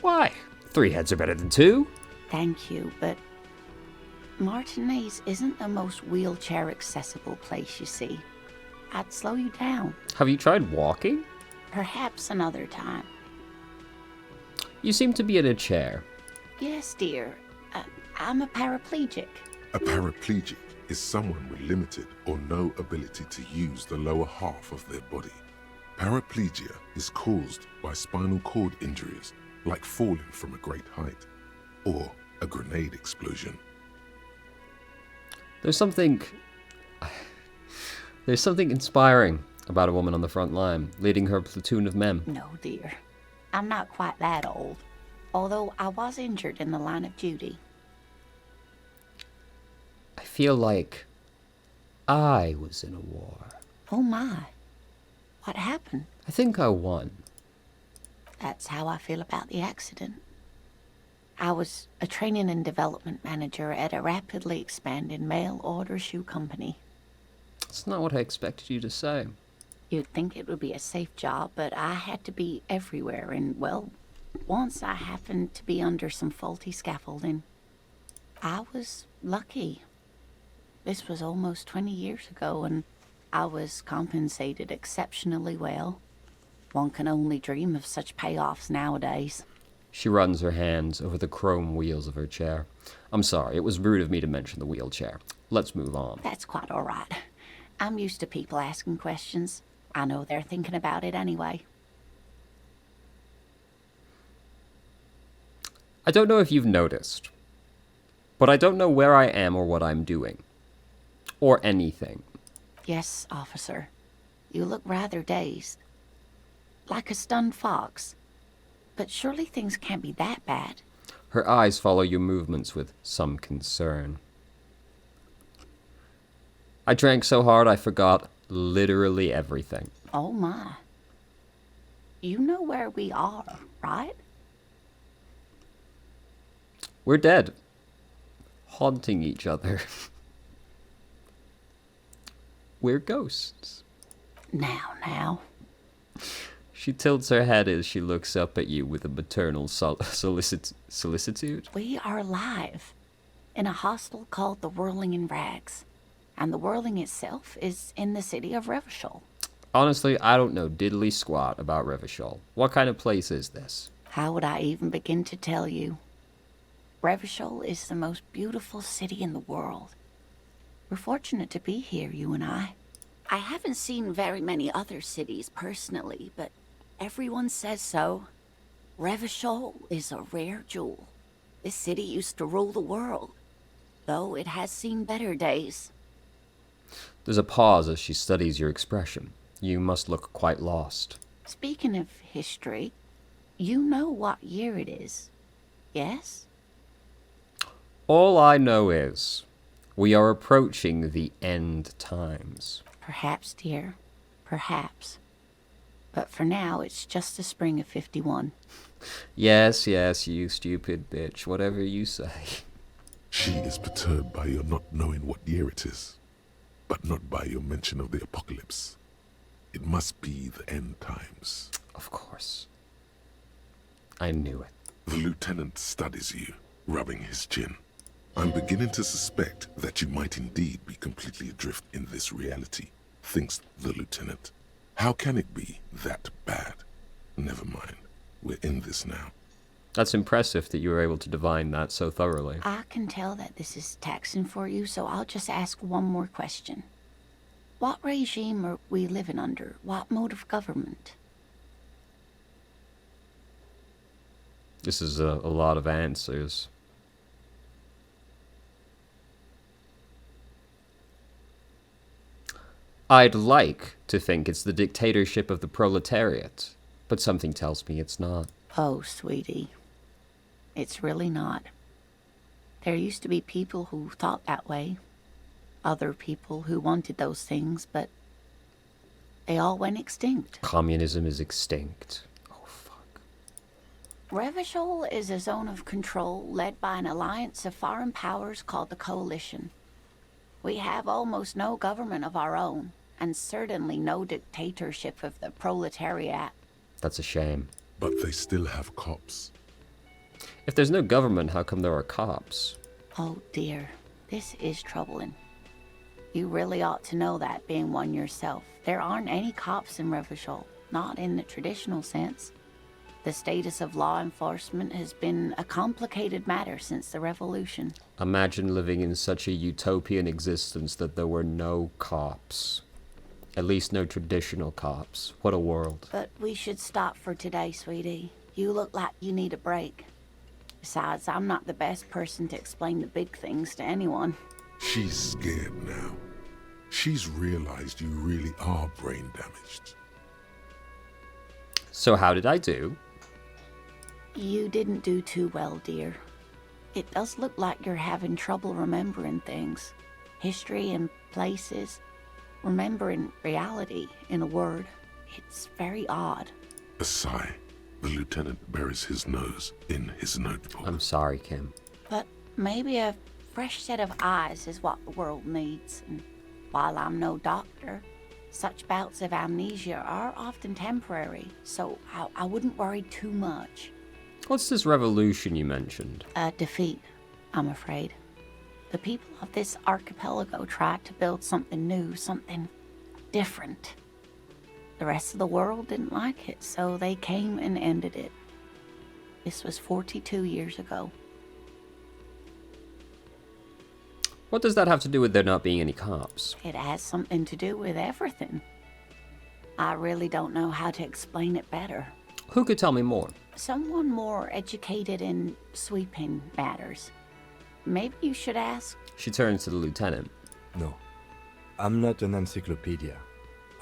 Why? 3 heads are better than 2. Thank you, but Martinez isn't the most wheelchair-accessible place, you see. I'd slow you down. Have you tried walking? Perhaps another time. You seem to be in a chair. Yes, dear. I'm a paraplegic. A paraplegic is someone with limited or no ability to use the lower half of their body. Paraplegia is caused by spinal cord injuries, like falling from a great height, or a grenade explosion. There's something inspiring about a woman on the front line, leading her platoon of men. No, dear. I'm not quite that old, although I was injured in the line of duty. I feel like I was in a war. Oh my. What happened? I think I won. That's how I feel about the accident. I was a training and development manager at a rapidly expanding mail-order shoe company. That's not what I expected you to say. You'd think it would be a safe job, but I had to be everywhere, and, well, once I happened to be under some faulty scaffolding. I was lucky. This was almost 20 years ago, and I was compensated exceptionally well. One can only dream of such payoffs nowadays. She runs her hands over the chrome wheels of her chair. I'm sorry, it was rude of me to mention the wheelchair. Let's move on. That's quite all right. I'm used to people asking questions. I know they're thinking about it anyway. I don't know if you've noticed, but I don't know where I am or what I'm doing. Or anything. Yes, officer. You look rather dazed. Like a stunned fox. But surely things can't be that bad. Her eyes follow your movements with some concern. I drank so hard I forgot literally everything. Oh my. You know where we are, right? We're dead. Haunting each other. We're ghosts. Now. She tilts her head as she looks up at you with a maternal solicitude. We are alive. In a hostel called the Whirling in Rags. And the Whirling itself is in the city of Revachol. Honestly, I don't know diddly squat about Revachol. What kind of place is this? How would I even begin to tell you? Revachol is the most beautiful city in the world. We're fortunate to be here, you and I. I haven't seen very many other cities personally, but everyone says so. Revachol is a rare jewel. This city used to rule the world, though it has seen better days. There's a pause as she studies your expression. You must look quite lost. Speaking of history, you know what year it is, yes? All I know is we are approaching the end times. Perhaps, dear. Perhaps. But for now, it's just the spring of 51. Yes, you stupid bitch. Whatever you say. She is perturbed by your not knowing what year it is, but not by your mention of the apocalypse. It must be the end times. Of course. I knew it. The lieutenant studies you, rubbing his chin. I'm beginning to suspect that you might indeed be completely adrift in this reality, thinks the lieutenant. How can it be that bad? Never mind. We're in this now. That's impressive that you were able to divine that so thoroughly. I can tell that this is taxing for you, so I'll just ask one more question. What regime are we living under? What mode of government? This is a lot of answers. I'd like to think it's the dictatorship of the proletariat, but something tells me it's not. Oh, sweetie. It's really not. There used to be people who thought that way. Other people who wanted those things, but they all went extinct. Communism is extinct. Oh, fuck. Revachol is a zone of control led by an alliance of foreign powers called the Coalition. We have almost no government of our own, and certainly no dictatorship of the proletariat. That's a shame. But they still have cops. If there's no government, how come there are cops? Oh dear, this is troubling. You really ought to know that, being one yourself. There aren't any cops in Revachol, not in the traditional sense. The status of law enforcement has been a complicated matter since the revolution. Imagine living in such a utopian existence that there were no cops. At least no traditional cops. What a world. But we should stop for today, sweetie. You look like you need a break. Besides, I'm not the best person to explain the big things to anyone. She's scared now. She's realized you really are brain damaged. So how did I do? You didn't do too well, dear. It does look like you're having trouble remembering things. History and places. Remembering reality, in a word. It's very odd. A sigh. The lieutenant buries his nose in his notebook. I'm sorry, Kim. But maybe a fresh set of eyes is what the world needs. And while I'm no doctor, such bouts of amnesia are often temporary, so I wouldn't worry too much. What's this revolution you mentioned? A defeat, I'm afraid. The people of this archipelago tried to build something new, something different. The rest of the world didn't like it, so they came and ended it. This was 42 years ago. What does that have to do with there not being any cops? It has something to do with everything. I really don't know how to explain it better. Who could tell me more? Someone more educated in sweeping matters. Maybe you should ask. She turns to the lieutenant. No, I'm not an encyclopedia.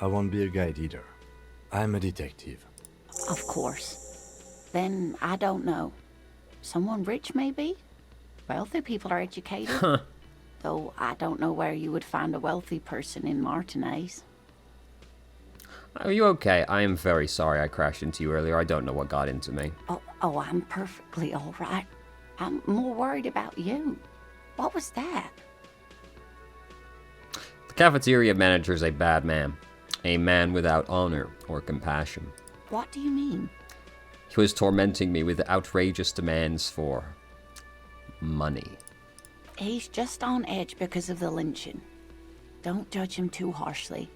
I won't be a guide either. I'm a detective. Of course. Then I don't know. Someone rich, maybe? Wealthy people are educated. Though I don't know where you would find a wealthy person in Martinez. Are you okay? I am very sorry I crashed into you earlier. I don't know what got into me. Oh, I'm perfectly all right. I'm more worried about you. What was that? The cafeteria manager is a bad man. A man without honor or compassion. What do you mean? He was tormenting me with outrageous demands for money. He's just on edge because of the lynching. Don't judge him too harshly.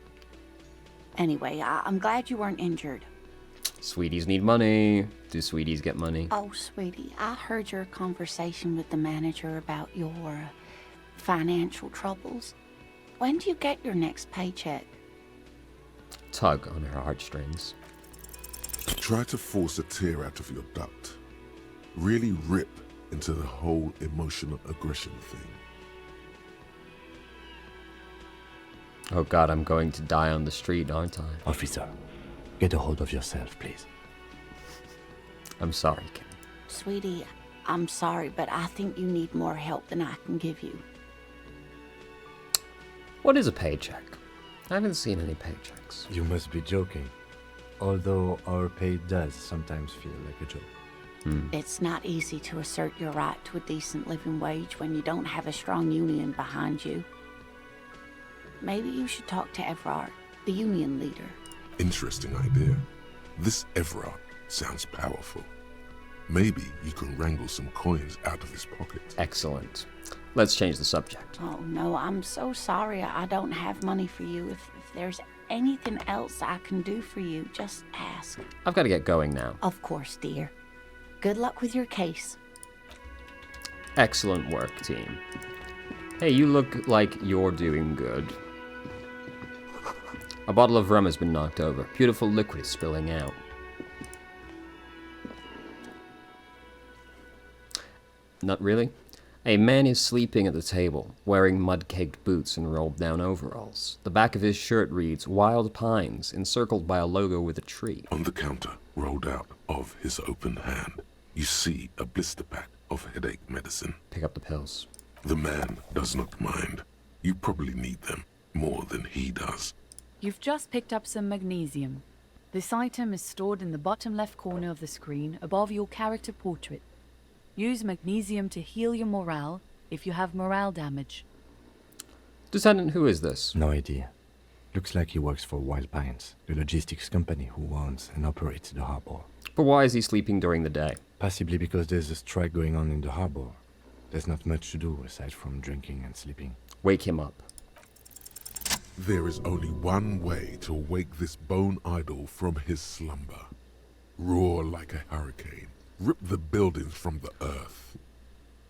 Anyway, I'm glad you weren't injured. Sweeties need money. Do sweeties get money? Oh, sweetie, I heard your conversation with the manager about your financial troubles. When do you get your next paycheck? Tug on her heartstrings. Try to force a tear out of your duct. Really rip into the whole emotional aggression thing. Oh god, I'm going to die on the street, aren't I? Officer, get a hold of yourself, please. I'm sorry, Kim. Sweetie, I'm sorry, but I think you need more help than I can give you. What is a paycheck? I haven't seen any paychecks. You must be joking. Although our pay does sometimes feel like a joke. It's not easy to assert your right to a decent living wage when you don't have a strong union behind you. Maybe you should talk to Everard, the union leader. Interesting idea. This Everard sounds powerful. Maybe you can wrangle some coins out of his pocket. Excellent. Let's change the subject. Oh no, I'm so sorry I don't have money for you. If there's anything else I can do for you, just ask. I've got to get going now. Of course, dear. Good luck with your case. Excellent work, team. Hey, you look like you're doing good. A bottle of rum has been knocked over. Beautiful liquid is spilling out. Not really. A man is sleeping at the table, wearing mud-caked boots and rolled-down overalls. The back of his shirt reads, Wild Pines, encircled by a logo with a tree. On the counter, rolled out of his open hand, you see a blister pack of headache medicine. Pick up the pills. The man does not mind. You probably need them more than he does. You've just picked up some magnesium. This item is stored in the bottom left corner of the screen above your character portrait. Use magnesium to heal your morale if you have morale damage. Lieutenant, who is this? No idea. Looks like he works for Wild Pines, the logistics company who owns and operates the harbor. But why is he sleeping during the day? Possibly because there's a strike going on in the harbor. There's not much to do aside from drinking and sleeping. Wake him up. There is only one way to wake this bone idol from his slumber. Roar like a hurricane. Rip the buildings from the earth.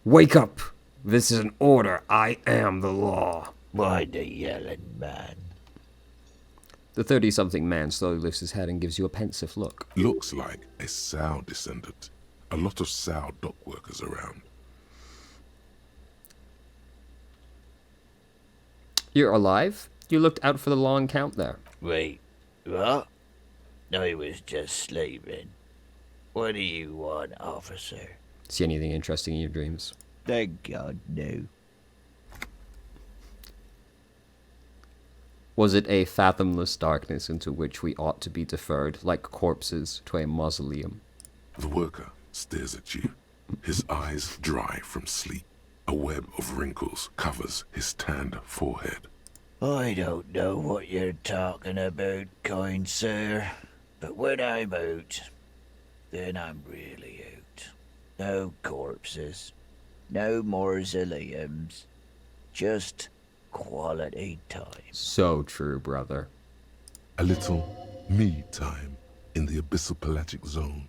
Wake up! This is an order. I am the law. Why the yelling man? The 30-something man slowly lifts his head and gives you a pensive look. Looks like a Sow descendant. A lot of Sow dock workers around. You're alive? You looked out for the long count there. Wait, what? I was just sleeping. What do you want, officer? See anything interesting in your dreams? Thank God, no. Was it a fathomless darkness into which we ought to be deferred, like corpses to a mausoleum? The worker stares at you, his eyes dry from sleep. A web of wrinkles covers his tanned forehead. I don't know what you're talking about, kind sir. But when I'm out, then I'm really out. No corpses, no mausoleums, just quality time. So true, brother. A little me time in the abyssal pelagic zone.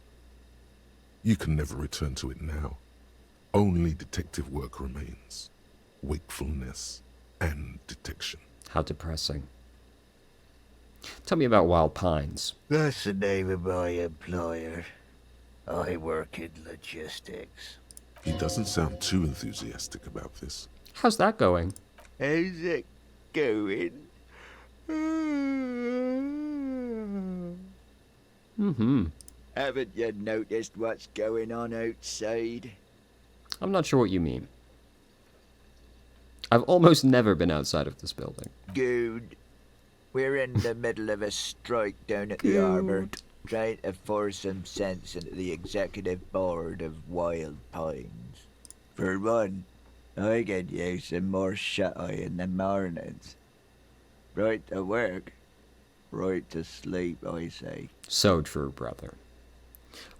You can never return to it now. Only detective work remains. Wakefulness and detection. How depressing. Tell me about Wild Pines. That's the name of my employer. I work in logistics. He doesn't sound too enthusiastic about this. How's that going? How's it going. Mm-hmm. Haven't you noticed what's going on outside? I'm not sure what you mean. I've almost never been outside of this building. Good. We're in the middle of a strike down at the harbour, trying to force some sense into the executive board of Wild Pines. For one, I could use some more shut-eye in the mornings. Right to work, right to sleep, I say. So true, brother.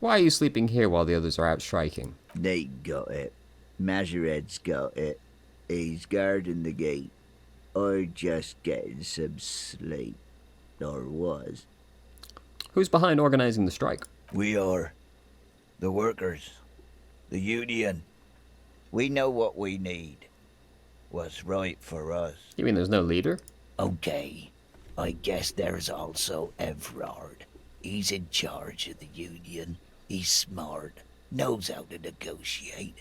Why are you sleeping here while the others are out striking? They got it. Majoret's got it. He's guarding the gate. I just getting some sleep. Or was. Who's behind organizing the strike? We are. The workers. The union. We know what we need. What's right for us. You mean there's no leader? Okay. I guess there's also Everard. He's in charge of the union. He's smart. Knows how to negotiate.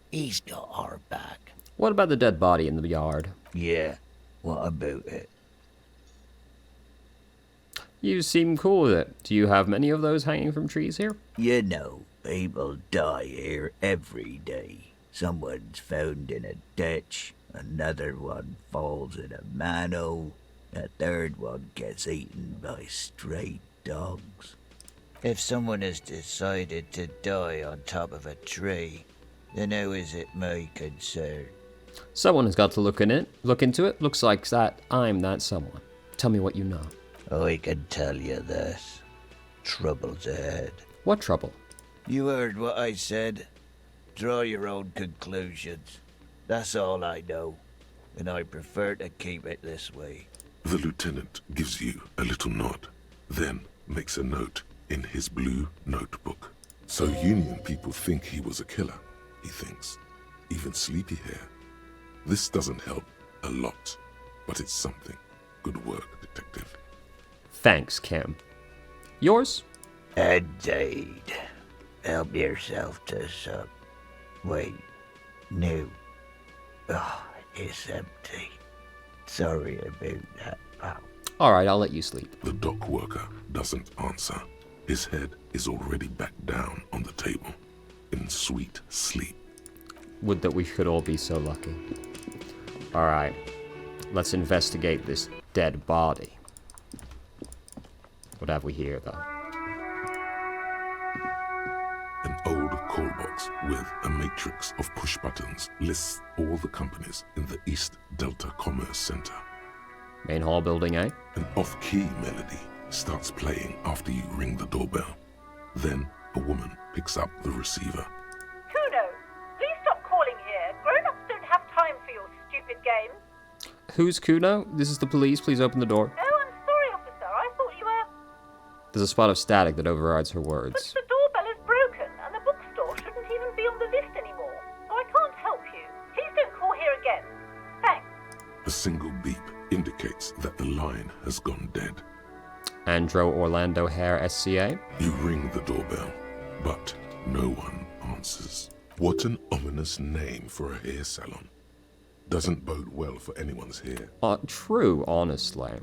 He's got our back. What about the dead body in the yard? Yeah. What about it? You seem cool with it. Do you have many of those hanging from trees here? You know, people die here every day. Someone's found in a ditch, another one falls in a manhole, a third one gets eaten by stray dogs. If someone has decided to die on top of a tree, then how is it my concern? Someone has got to look into it. Looks like that I'm that someone. Tell me what you know. I can tell you this. Trouble's ahead. What trouble? You heard what I said. Draw your own conclusions. That's all I know, and I prefer to keep it this way. The lieutenant gives you a little nod, then makes a note in his blue notebook. So Union people think he was a killer, he thinks. Even Sleepyhair. This doesn't help a lot, but it's something. Good work, detective. Thanks, Kim. Yours? Indeed. Help yourself to some. Wait. No. Oh, it's empty. Sorry about that, pal. Alright, I'll let you sleep. The dock worker doesn't answer. His head is already back down on the table, in sweet sleep. Would that we could all be so lucky. Alright, let's investigate this dead body. What have we here, though? An old call box with a matrix of push buttons lists all the companies in the East Delta Commerce Center. Main hall building, eh? An off-key melody starts playing after you ring the doorbell. Then a woman picks up the receiver. Kuno, please stop calling here. Grown-ups don't have time for your stupid games. Who's Kuno? This is the police. Please open the door. Oh, I'm sorry, officer. I thought you were... There's a spot of static that overrides her But words. the doorbell is broken, and the bookstore shouldn't even be on the list anymore. So I can't help you. Please don't call here again. Thanks. A single beep indicates that the line has gone dead. Andro Orlando Hare, SCA? You ring the doorbell, but no one answers. What an ominous name for a hair salon. Doesn't bode well for anyone's hair. True, honestly.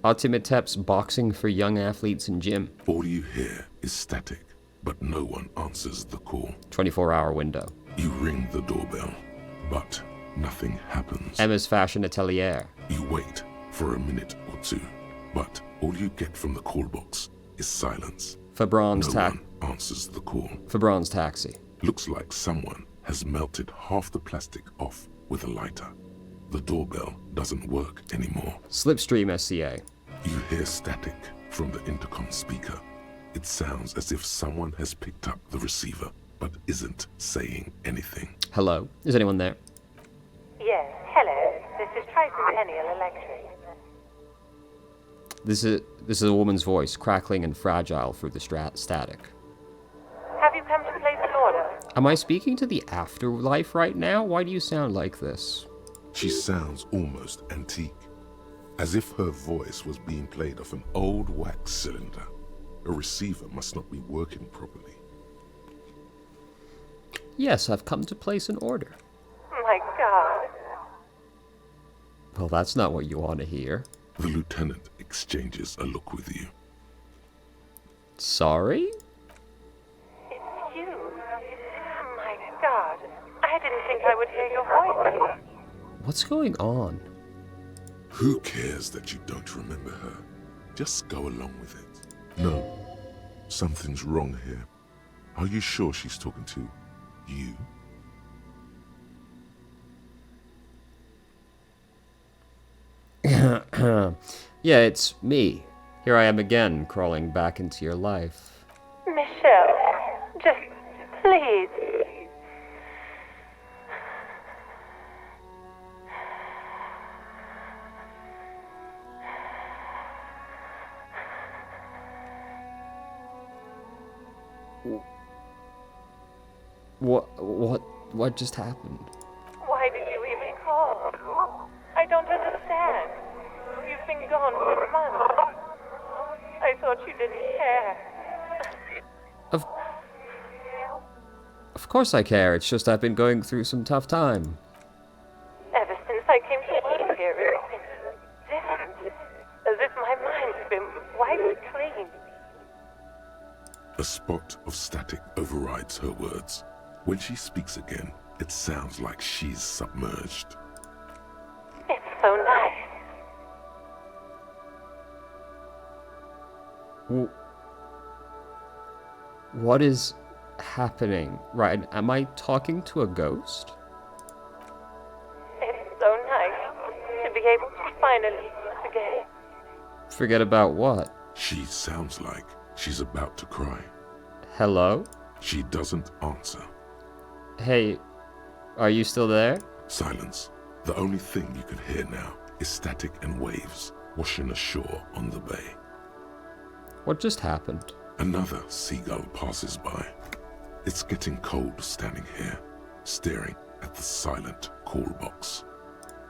Ultimateps boxing for young athletes in gym. All you hear is static, but no one answers the call. 24-hour window. You ring the doorbell, but nothing happens. Emma's Fashion Atelier. You wait for a minute or two, but all you get from the call box is silence. Fabron's No one answers the call. Fabron's taxi. Looks like someone has melted half the plastic off with a lighter. The doorbell doesn't work anymore. Slipstream SCA. You hear static from the intercom speaker. It sounds as if someone has picked up the receiver, but isn't saying anything. Hello? Is anyone there? Yes, hello. This is Tricentennial Electric. This is a woman's voice, crackling and fragile through the static. Have you come to place an order? Am I speaking to the afterlife right now? Why do you sound like this? She sounds almost antique, as if her voice was being played off an old wax cylinder. A receiver must not be working properly. Yes, I've come to place an order. My God. Well, that's not what you want to hear. The lieutenant exchanges a look with you. Sorry? It's you. My God. I didn't think I would hear your voice. What's going on? Who cares that you don't remember her? Just go along with it. No, something's wrong here. Are you sure she's talking to you? Yeah, it's me. Here I am again, crawling back into your life. Michelle, just please. What just happened? Why did you even call? I don't understand. You've been gone for months. I thought you didn't care. Of course I care, it's just I've been going through some tough time. Ever since I came to work here, it's been different. As if my mind's been wiped clean. A spot of static overrides her words. When she speaks again, it sounds like she's submerged. It's so nice. What is happening? Right, am I talking to a ghost? It's so nice to be able to finally forget. Forget about what? She sounds like she's about to cry. Hello? She doesn't answer. Hey, are you still there? Silence. The only thing you can hear now is static and waves washing ashore on the bay. What just happened? Another seagull passes by. It's getting cold standing here, staring at the silent call box.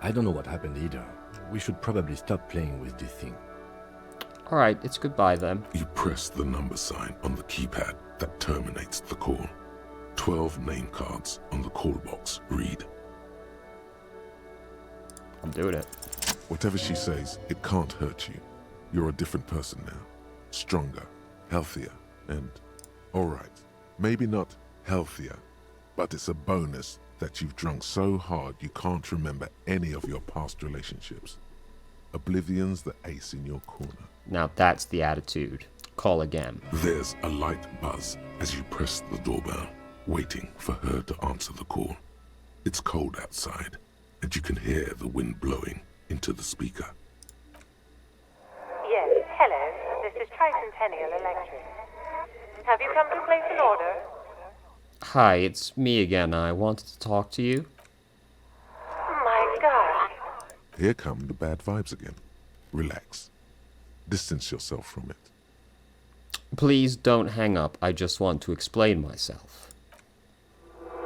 I don't know what happened either. We should probably stop playing with this thing. Alright, it's goodbye then. You press the number sign on the keypad that terminates the call. 12 name cards on the call box read. I'm doing it. Whatever she says, it can't hurt you. You're a different person now. Stronger, healthier, and... alright, maybe not healthier, but it's a bonus that you've drunk so hard you can't remember any of your past relationships. Oblivion's the ace in your corner. Now that's the attitude. Call again. There's a light buzz as you press the doorbell, waiting for her to answer the call. It's cold outside, and you can hear the wind blowing into the speaker. Yes, hello. This is Tricentennial Electric. Have you come to place an order? Hi, it's me again. I wanted to talk to you. My God. Here come the bad vibes again. Relax. Distance yourself from it. Please don't hang up. I just want to explain myself.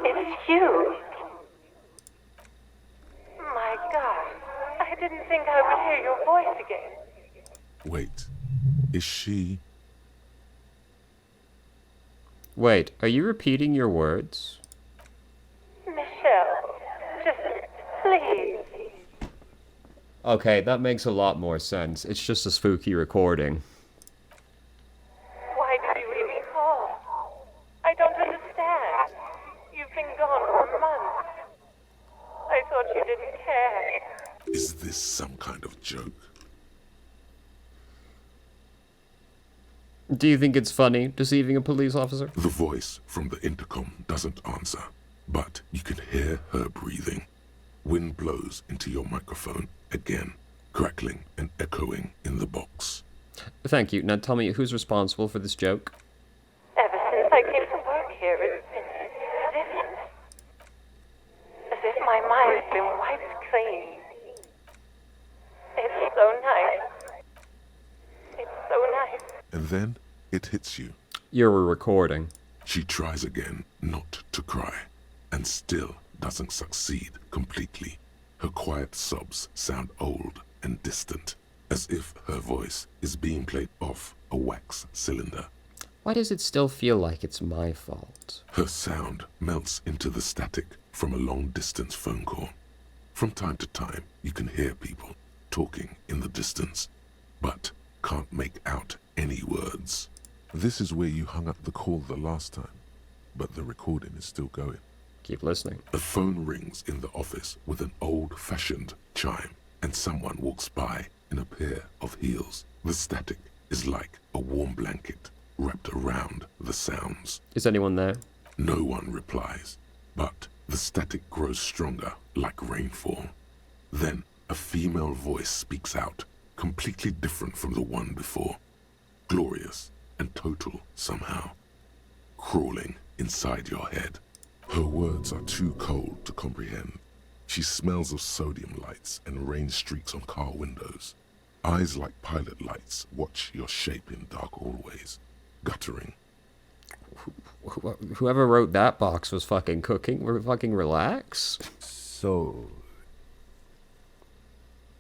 It's you. My God. I didn't think I would hear your voice again. Wait, is she... Wait, are you repeating your words? Michelle, just please. Okay, that makes a lot more sense. It's just a spooky recording. Why did you even call? I don't understand. You've been gone for months. I thought you didn't care. Is this some kind of joke? Do you think it's funny, deceiving a police officer? The voice from the intercom doesn't answer, but you can hear her breathing. Wind blows into your microphone again, crackling and echoing in the box. Thank you. Now tell me, who's responsible for this joke? Ever since I came to work here, it's been different. As if my mind's been wiped clean. It's so nice. It's so nice. And then it hits you. You're a recording. She tries again not to cry, and still doesn't succeed completely. Her quiet sobs sound old and distant, as if her voice is being played off a wax cylinder. Why does it still feel like it's my fault? Her sound melts into the static from a long-distance phone call. From time to time, you can hear people talking in the distance, but can't make out any words. This is where you hung up the call the last time, but the recording is still going. Keep listening. The phone rings in the office with an old-fashioned chime, and someone walks by in a pair of heels. The static is like a warm blanket wrapped around the sounds. Is anyone there? No one replies, but the static grows stronger like rainfall. Then a female voice speaks out, completely different from the one before. Glorious and total somehow. Crawling inside your head. Her words are too cold to comprehend. She smells of sodium lights and rain streaks on car windows. Eyes like pilot lights watch your shape in dark hallways, guttering. Whoever wrote that box was fucking cooking. We're fucking relax. So,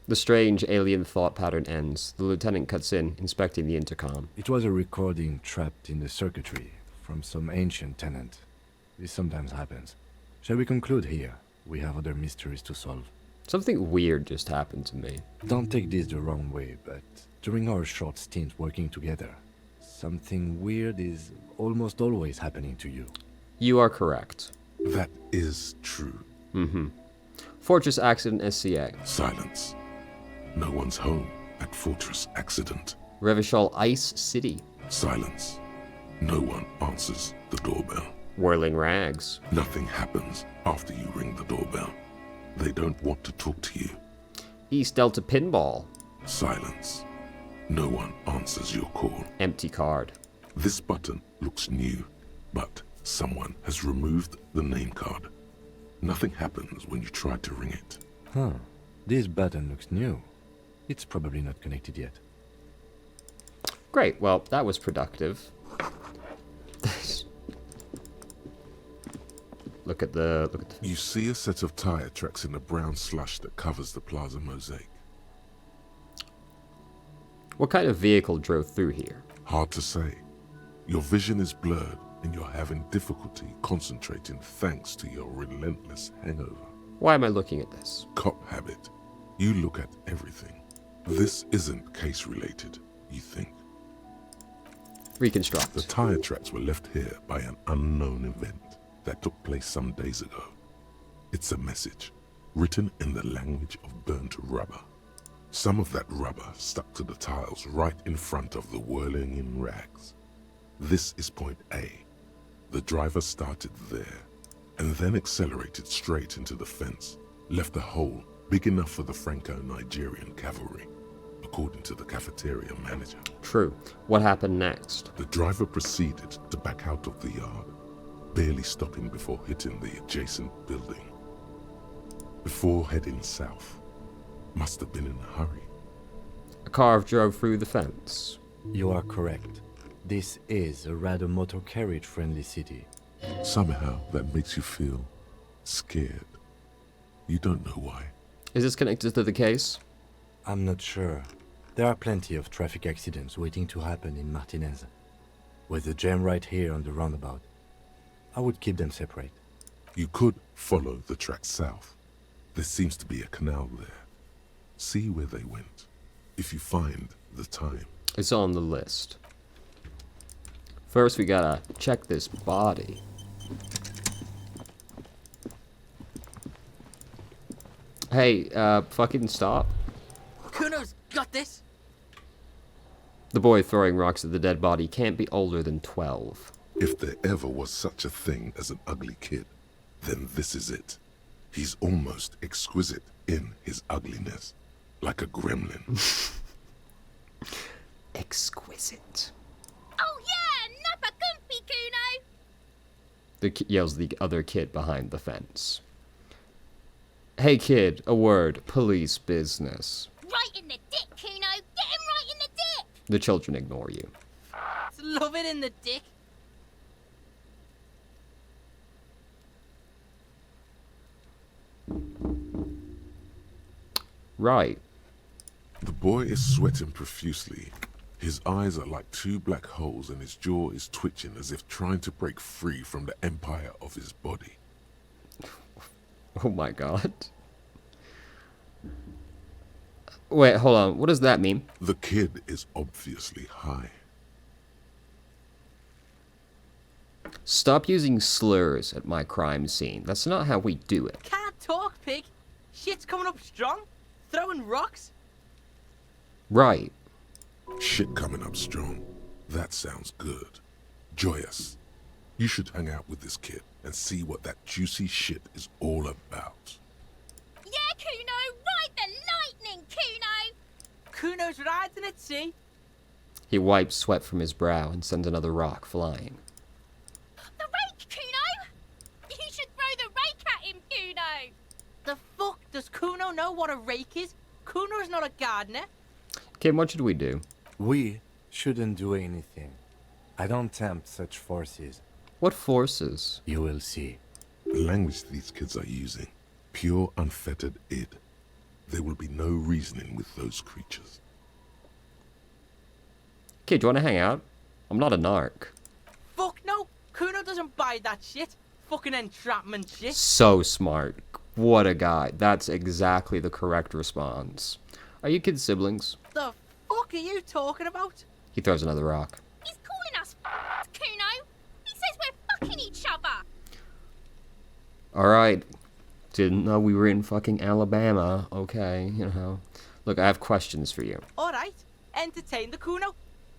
The strange alien thought pattern ends. The lieutenant cuts in, inspecting the intercom. it was a recording trapped in the circuitry from some ancient tenant. This sometimes happens. Shall we conclude here? We have other mysteries to solve. Something weird just happened to me. Don't take this the wrong way, but during our short stint working together, something weird is almost always happening to you. You are correct. That is true. Fortress Accident SCA. Silence. No one's home at Fortress Accident. Revachol Ice City. Silence. No one answers the doorbell. Whirling Rags. Nothing happens after you ring the doorbell. They don't want to talk to you. East Delta Pinball. Silence. No one answers your call. Empty card. This button looks new, but someone has removed the name card. Nothing happens when you try to ring it. Huh. This button looks new. It's probably not connected yet. Great, well, that was productive. Look at the You see a set of tire tracks in the brown slush that covers the plaza mosaic. What kind of vehicle drove through here? Hard to say. Your vision is blurred and you're having difficulty concentrating thanks to your relentless hangover. Why am I looking at this? Cop habit. You look at everything. This isn't case related, you think. Reconstruct. The tire tracks were left here by an unknown event that took place some days ago. It's a message, written in the language of burnt rubber. Some of that rubber stuck to the tiles right in front of the whirling in rags. This is point A. The driver started there, and then accelerated straight into the fence, left a hole big enough for the Franco-Nigerian cavalry, according to the cafeteria manager. True. What happened next? The driver proceeded to back out of the yard, barely stopping before hitting the adjacent building. Before heading south, must have been in a hurry. A car drove through the fence. You are correct. This is a rather motor carriage friendly city. Somehow that makes you feel scared. You don't know why. Is this connected to the case? I'm not sure. There are plenty of traffic accidents waiting to happen in Martinez. With the jam right here on the roundabout, I would keep them separate. You could follow the track south. There seems to be a canal there. See where they went. If you find the time. It's on the list. First, we gotta check this body. Hey, fucking stop. Kuno's got this. The boy throwing rocks at the dead body can't be older than 12. If there ever was such a thing as an ugly kid, then this is it. He's almost exquisite in his ugliness, like a gremlin. Exquisite. Oh yeah, nappa comfy, Kuno! Yells the other kid behind the fence. Hey kid, a word, police business. Right in the dick, Kuno! Get him right in the dick! The children ignore you. Love it in the dick. Right. The boy is sweating profusely. His eyes are like two black holes and his jaw is twitching as if trying to break free from the empire of his body. Oh my god. Wait, hold on. What does that mean? The kid is obviously high. Stop using slurs at my crime scene. That's not how we do it. Can't talk, pig. Shit's coming up strong. Throwing rocks. Right. Shit coming up strong. That sounds good. Joyous, you should hang out with this kid and see what that juicy shit is all about. Yeah, Kuno, ride the lightning, Kuno! Kuno's riding it, see? He wipes sweat from his brow and sends another rock flying. The rake, Kuno! You should throw the rake at him, Kuno! The fuck does Kuno know what a rake is? Kuno's not a gardener. Kim, what should we do? We shouldn't do anything. I don't tempt such forces. What forces? You will see. The language these kids are using, pure unfettered id. There will be no reasoning with those creatures. Kid, do you want to hang out? I'm not a narc. Fuck no. Kuno doesn't buy that shit. Fucking entrapment shit. So smart. What a guy. That's exactly the correct response. Are you kids siblings? The fuck are you talking about? He throws another rock. He's calling us Kuno! He says we're fucking each other! Alright. Didn't know we were in fucking Alabama. Okay, you know. Look, I have questions for you. Alright. Entertain the Kuno.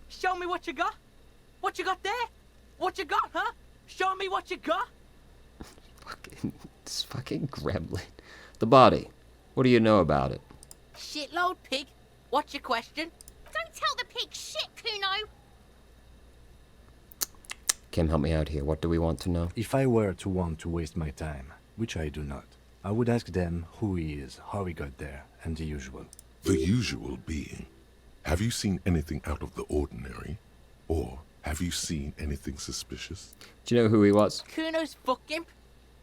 Show me what you got. What you got there? What you got, huh? Show me what you got. This fucking gremlin. The body. What do you know about it? Shitload, pig. What's your question? Don't tell the pig shit, Kuno! Kim, help me out here. What do we want to know? If I were to want to waste my time, which I do not, I would ask them who he is, how he got there, and the usual. The usual being, have you seen anything out of the ordinary? Or have you seen anything suspicious? Do you know who he was? Kuno's fuck imp.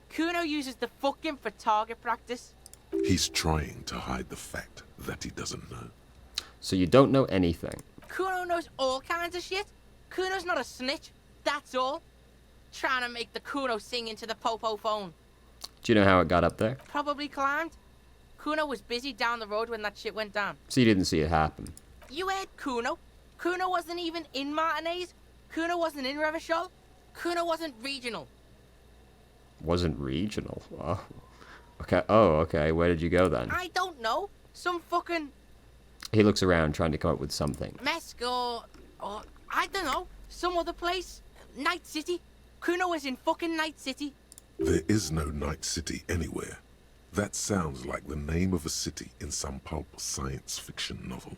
Kuno uses the fuck imp for target practice. He's trying to hide the fact that he doesn't know. So you don't know anything. Kuno knows all kinds of shit. Kuno's not a snitch, that's all. Trying to make the Kuno sing into the popo phone. Do you know how it got up there? Probably climbed. Kuno was busy down the road when that shit went down. So you didn't see it happen. You heard Kuno. Kuno wasn't even in Martinez. Kuno wasn't in Revachol. Kuno wasn't regional. Wasn't regional. Oh. Okay. Oh, okay. Where did you go then? I don't know. Some fucking He looks around trying to come up with something. Mesk or I don't know. Some other place. Night City. Kuno was in fucking Night City. There is no Night City anywhere. That sounds like the name of a city in some pulp science fiction novel.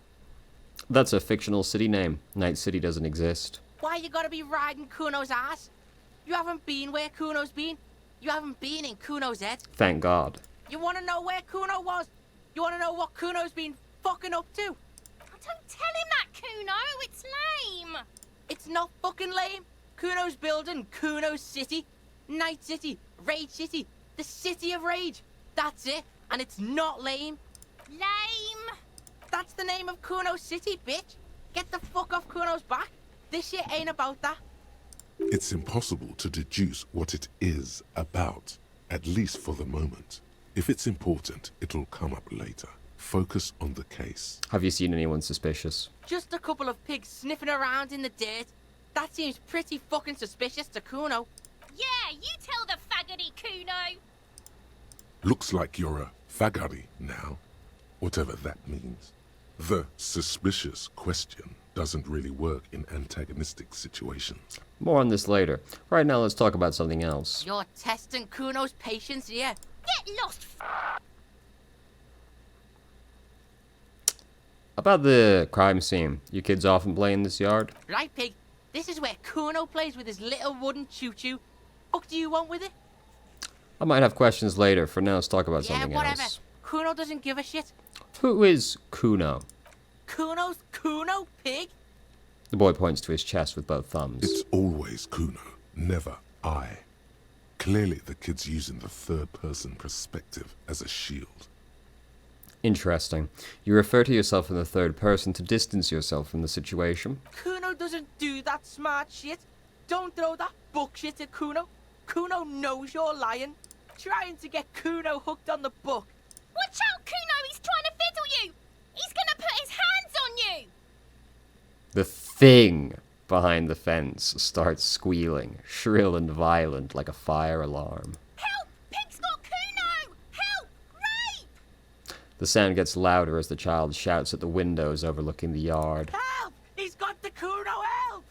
That's a fictional city name. Night City doesn't exist. Why you gotta be riding Kuno's ass? You haven't been where Kuno's been. You haven't been in Kuno's head. Thank God. You wanna know where Kuno was? You wanna know what Kuno's been fucking up to? Don't tell him that, Kuno! It's lame! It's not fucking lame. Kuno's building Kuno's City. Night City. Rage City. The City of Rage. That's it. And it's not lame. Lame! That's the name of Kuno's City, bitch. Get the fuck off Kuno's back. This shit ain't about that. It's impossible to deduce what it is about, at least for the moment. If it's important, it'll come up later. Focus on the case. Have you seen anyone suspicious? Just a couple of pigs sniffing around in the dirt. That seems pretty fucking suspicious to Kuno. Yeah, you tell the faggoty, Kuno! Looks like you're a fagari now, whatever that means. The suspicious question doesn't really work in antagonistic situations. More on this later. Right now, let's talk about something else. You're testing Kuno's patience here. Get lost! About the crime scene. You kids often play in this yard? Right, pig? This is where Kuno plays with his little wooden choo-choo. What do you want with it? I might have questions later. For now, let's talk about Yeah, something whatever. else. Kuno doesn't give a shit. Who is Kuno? Kuno's Kuno, pig? The boy points to his chest with both thumbs. It's always Kuno, never I. Clearly the kid's using the third-person perspective as a shield. Interesting. You refer to yourself in the third person to distance yourself from the situation. Kuno doesn't do that smart shit. Don't throw that book shit at Kuno. Kuno knows you're lying. Trying to get Kuno hooked on the book. Watch out, Kuno! He's trying to fiddle you! He's gonna thing behind the fence starts squealing, shrill and violent like a fire alarm. Help! Pig's got Kuno! Help! Rape! The sound gets louder as the child shouts at the windows overlooking the yard. Help! He's got the Kuno, help!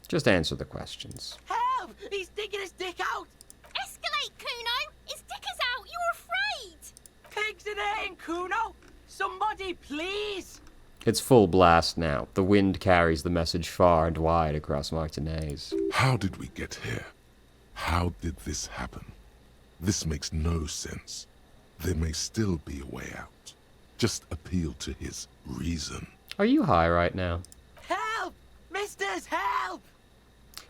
Just answer the questions. Help! He's digging his dick out! Escalate, Kuno! His dick is out! You're afraid! Pigs in here, Kuno! Somebody, please! It's full blast now. The wind carries the message far and wide across Martinez. How did we get here? How did this happen? This makes no sense. There may still be a way out. Just appeal to his reason. Are you high right now? Help! Misters, help!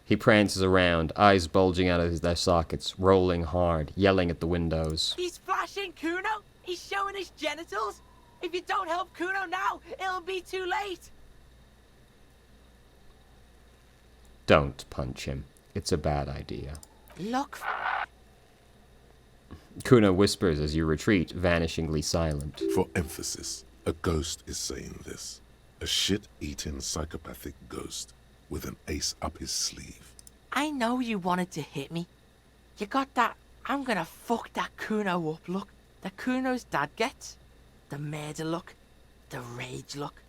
He prances around, eyes bulging out of their sockets, rolling hard, yelling at the windows. He's flashing Kuno! He's showing his genitals! If you don't help Kuno now, it'll be too late! Don't punch him. It's a bad idea. Look. Kuno whispers as you retreat, vanishingly silent. For emphasis, a ghost is saying this. A shit-eating psychopathic ghost with an ace up his sleeve. I know you wanted to hit me. You got that I'm gonna fuck that Kuno up look that Kuno's dad gets. The murder look. The rage look.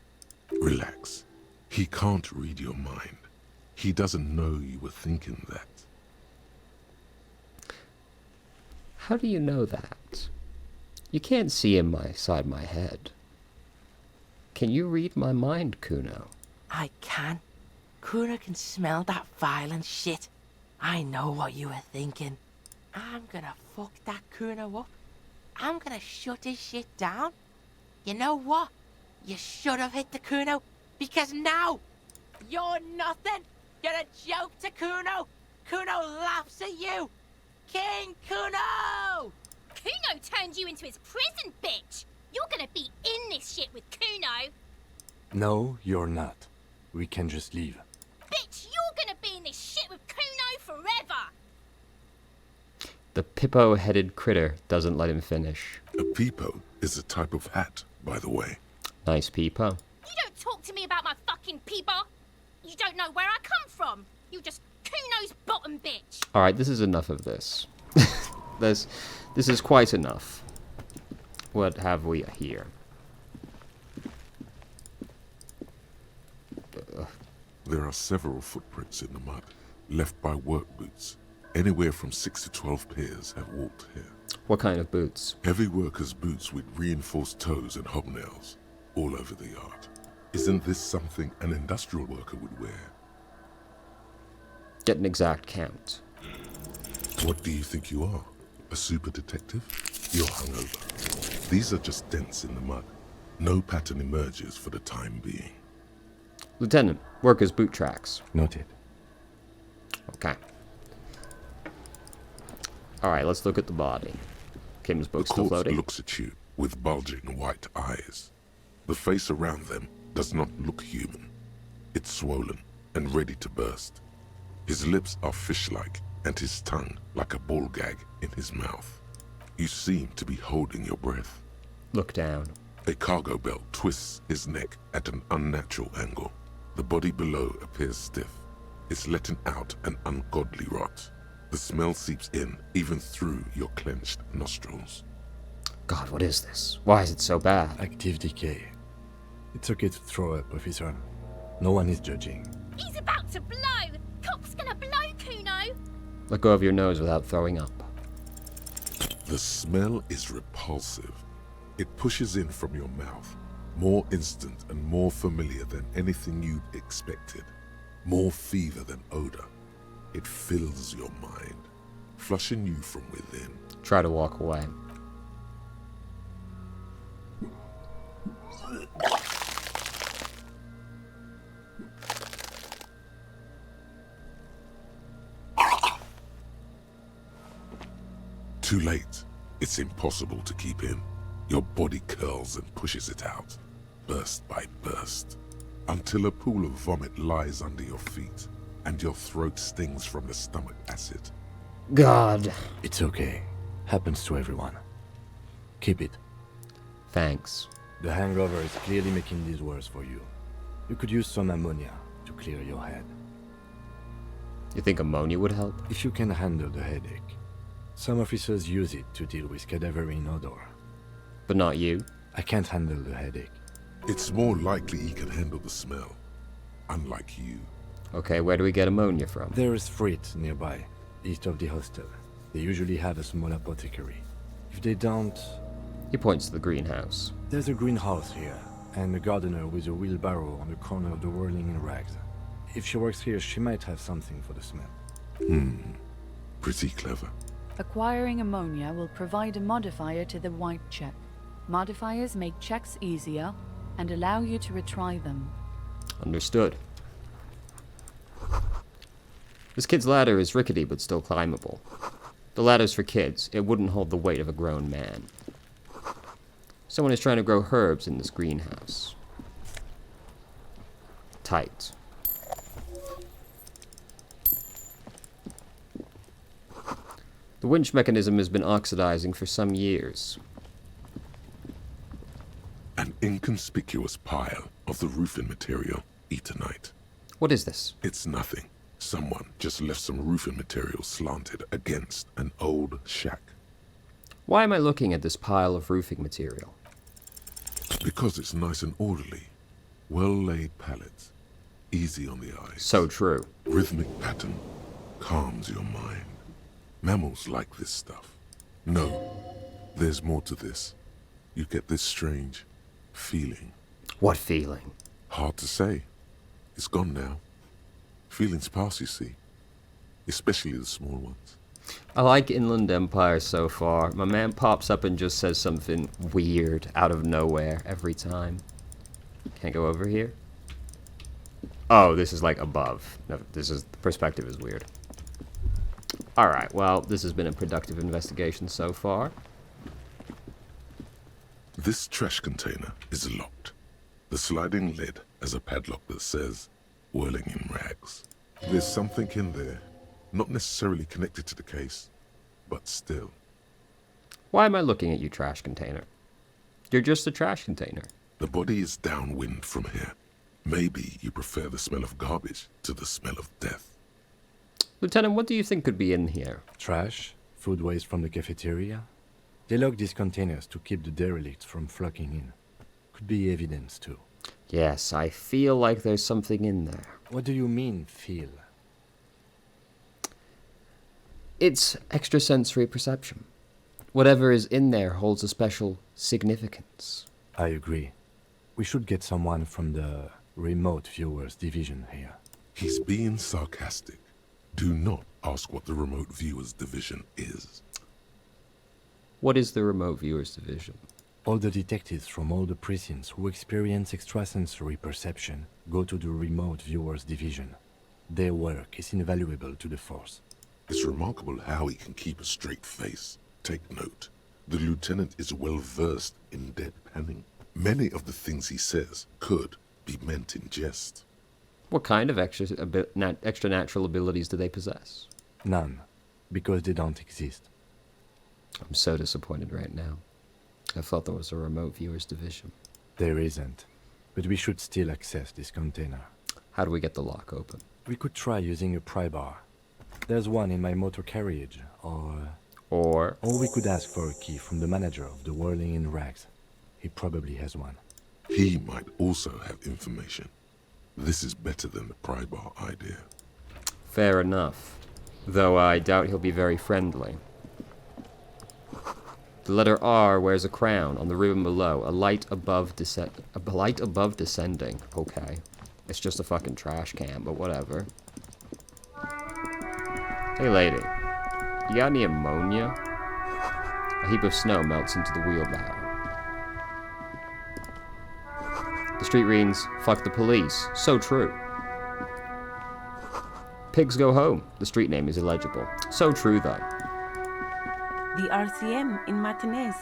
Relax. He can't read your mind. He doesn't know you were thinking that. How do you know that? You can't see inside my head. Can you read my mind, Kuno? I can. Kuno can smell that violent shit. I know what you were thinking. I'm gonna fuck that Kuno up. I'm gonna shut his shit down. You know what? You should have hit the Kuno, because now you're nothing. You're a joke to Kuno. Kuno laughs at you. King Kuno! Kuno turned you into his prison, bitch! You're gonna be in this shit with Kuno! No, you're not. We can just leave. Bitch, you're gonna be in this shit with Kuno forever! The Pippo-headed critter doesn't let him finish. A peepo is a type of hat, by the way. Nice Pippo. You don't talk to me about my fucking peeper! You don't know where I come from! You just Kuno's bottom bitch! Alright, this is enough of this. This is quite enough. What have we here? There are several footprints in the mud, left by work boots. Anywhere from 6 to 12 pairs have walked here. What kind of boots? Heavy workers' boots with reinforced toes and hobnails, all over the yard. Isn't this something an industrial worker would wear? Get an exact count. What do you think you are? A super detective? You're hungover. These are just dents in the mud. No pattern emerges for the time being. Lieutenant, workers' boot tracks. Noted. Okay. Alright, let's look at the body. Kim's book The still corpse floating. looks at you with bulging white eyes. The face around them does not look human. It's swollen and ready to burst. His lips are fish-like and his tongue like a ball gag in his mouth. You seem to be holding your breath. Look down. A cargo belt twists his neck at an unnatural angle. The body below appears stiff. It's letting out an ungodly rot. The smell seeps in, even through your clenched nostrils. God, what is this? Why is it so bad? Active decay. It's okay to throw up, officer. No one is judging. He's about to blow! Cock's gonna blow, Kuno! Let go of your nose without throwing up. The smell is repulsive. It pushes in from your mouth, more instant and more familiar than anything you'd expected. More fever than odor. It fills your mind, flushing you from within. Try to walk away. Too late. It's impossible to keep in. Your body curls and pushes it out, burst by burst, until a pool of vomit lies under your feet, and your throat stings from the stomach acid. God. It's okay. Happens to everyone. Keep it. Thanks. The hangover is clearly making this worse for you. You could use some ammonia to clear your head. You think ammonia would help? If you can handle the headache. Some officers use it to deal with cadaverine odor. But not you? I can't handle the headache. It's more likely he can handle the smell. Unlike you. Okay, where do we get ammonia from? There is Frit nearby, east of the hostel. They usually have a small apothecary. If they don't... He points to the greenhouse. There's a greenhouse here, and a gardener with a wheelbarrow on the corner of the whirling in rags. If she works here, she might have something for the smell. Pretty clever. Acquiring ammonia will provide a modifier to the white check. Modifiers make checks easier and allow you to retry them. Understood. This kid's ladder is rickety but still climbable. The ladder's for kids. It wouldn't hold the weight of a grown man. Someone is trying to grow herbs in this greenhouse. Tight. The winch mechanism has been oxidizing for some years. An inconspicuous pile of the roofing material, Eternite. What is this? It's nothing. Someone just left some roofing material slanted against an old shack. Why am I looking at this pile of roofing material? Because it's nice and orderly. Well-laid pallets. Easy on the eyes. So true. Rhythmic pattern. Calms your mind. Mammals like this stuff. No, there's more to this. You get this strange feeling. What feeling? Hard to say. It's gone now. Feelings pass, you see. Especially the small ones. I like Inland Empire so far. My man pops up and just says something weird out of nowhere every time. Can't go over here? Oh, this is like above. No, the perspective is weird. Alright, well, this has been a productive investigation so far. This trash container is locked. The sliding lid has a padlock that says, whirling in rags. There's something in there, not necessarily connected to the case, but still. Why am I looking at you, trash container? You're just a trash container. The body is downwind from here. Maybe you prefer the smell of garbage to the smell of death. Lieutenant, what do you think could be in here? Trash, food waste from the cafeteria. They lock these containers to keep the derelicts from flocking in. Could be evidence too. Yes, I feel like there's something in there. What do you mean, feel? It's extrasensory perception. Whatever is in there holds a special significance. I agree. We should get someone from the remote viewers division here. He's being sarcastic. Do not ask what the remote viewers division is. What is the remote viewers division? All the detectives from all the precincts who experience extrasensory perception go to the remote viewers division. Their work is invaluable to the force. It's remarkable how he can keep a straight face. Take note. The lieutenant is well versed in deadpanning. Many of the things he says could be meant in jest. What kind of extra natural abilities do they possess? None, because they don't exist. I'm so disappointed right now. I thought there was a remote viewers division. There isn't, but we should still access this container. How do we get the lock open? We could try using a pry bar. There's one in my motor carriage, or we could ask for a key from the manager of the Whirling in Rags. He probably has one. He might also have information. This is better than the pry bar idea. Fair enough. Though I doubt he'll be very friendly. The letter R wears a crown on the ribbon below. A light above descending. Okay. It's just a fucking trash can, but whatever. Hey lady. You got any ammonia? A heap of snow melts into the wheelbarrow. The street reads, "Fuck the police." So true. Pigs go home. The street name is illegible. So true, though. The RCM in Martinez.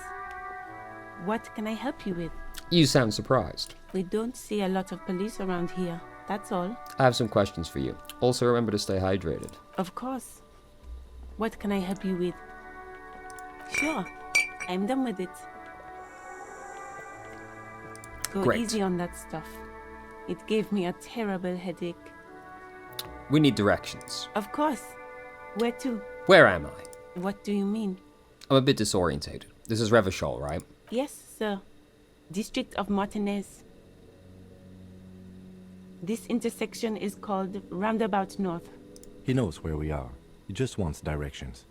What can I help you with? You sound surprised. We don't see a lot of police around here. That's all. I have some questions for you. Also, remember to stay hydrated. Of course. What can I help you with? Sure. I'm done with it. Go Great. easy on that stuff. It gave me a terrible headache. We need directions. Of course. Where to? Where am I? What do you mean? I'm a bit disorientated. This is Revachol, right? Yes, sir. District of Martinez. This intersection is called Roundabout North. He knows where we are. He just wants directions.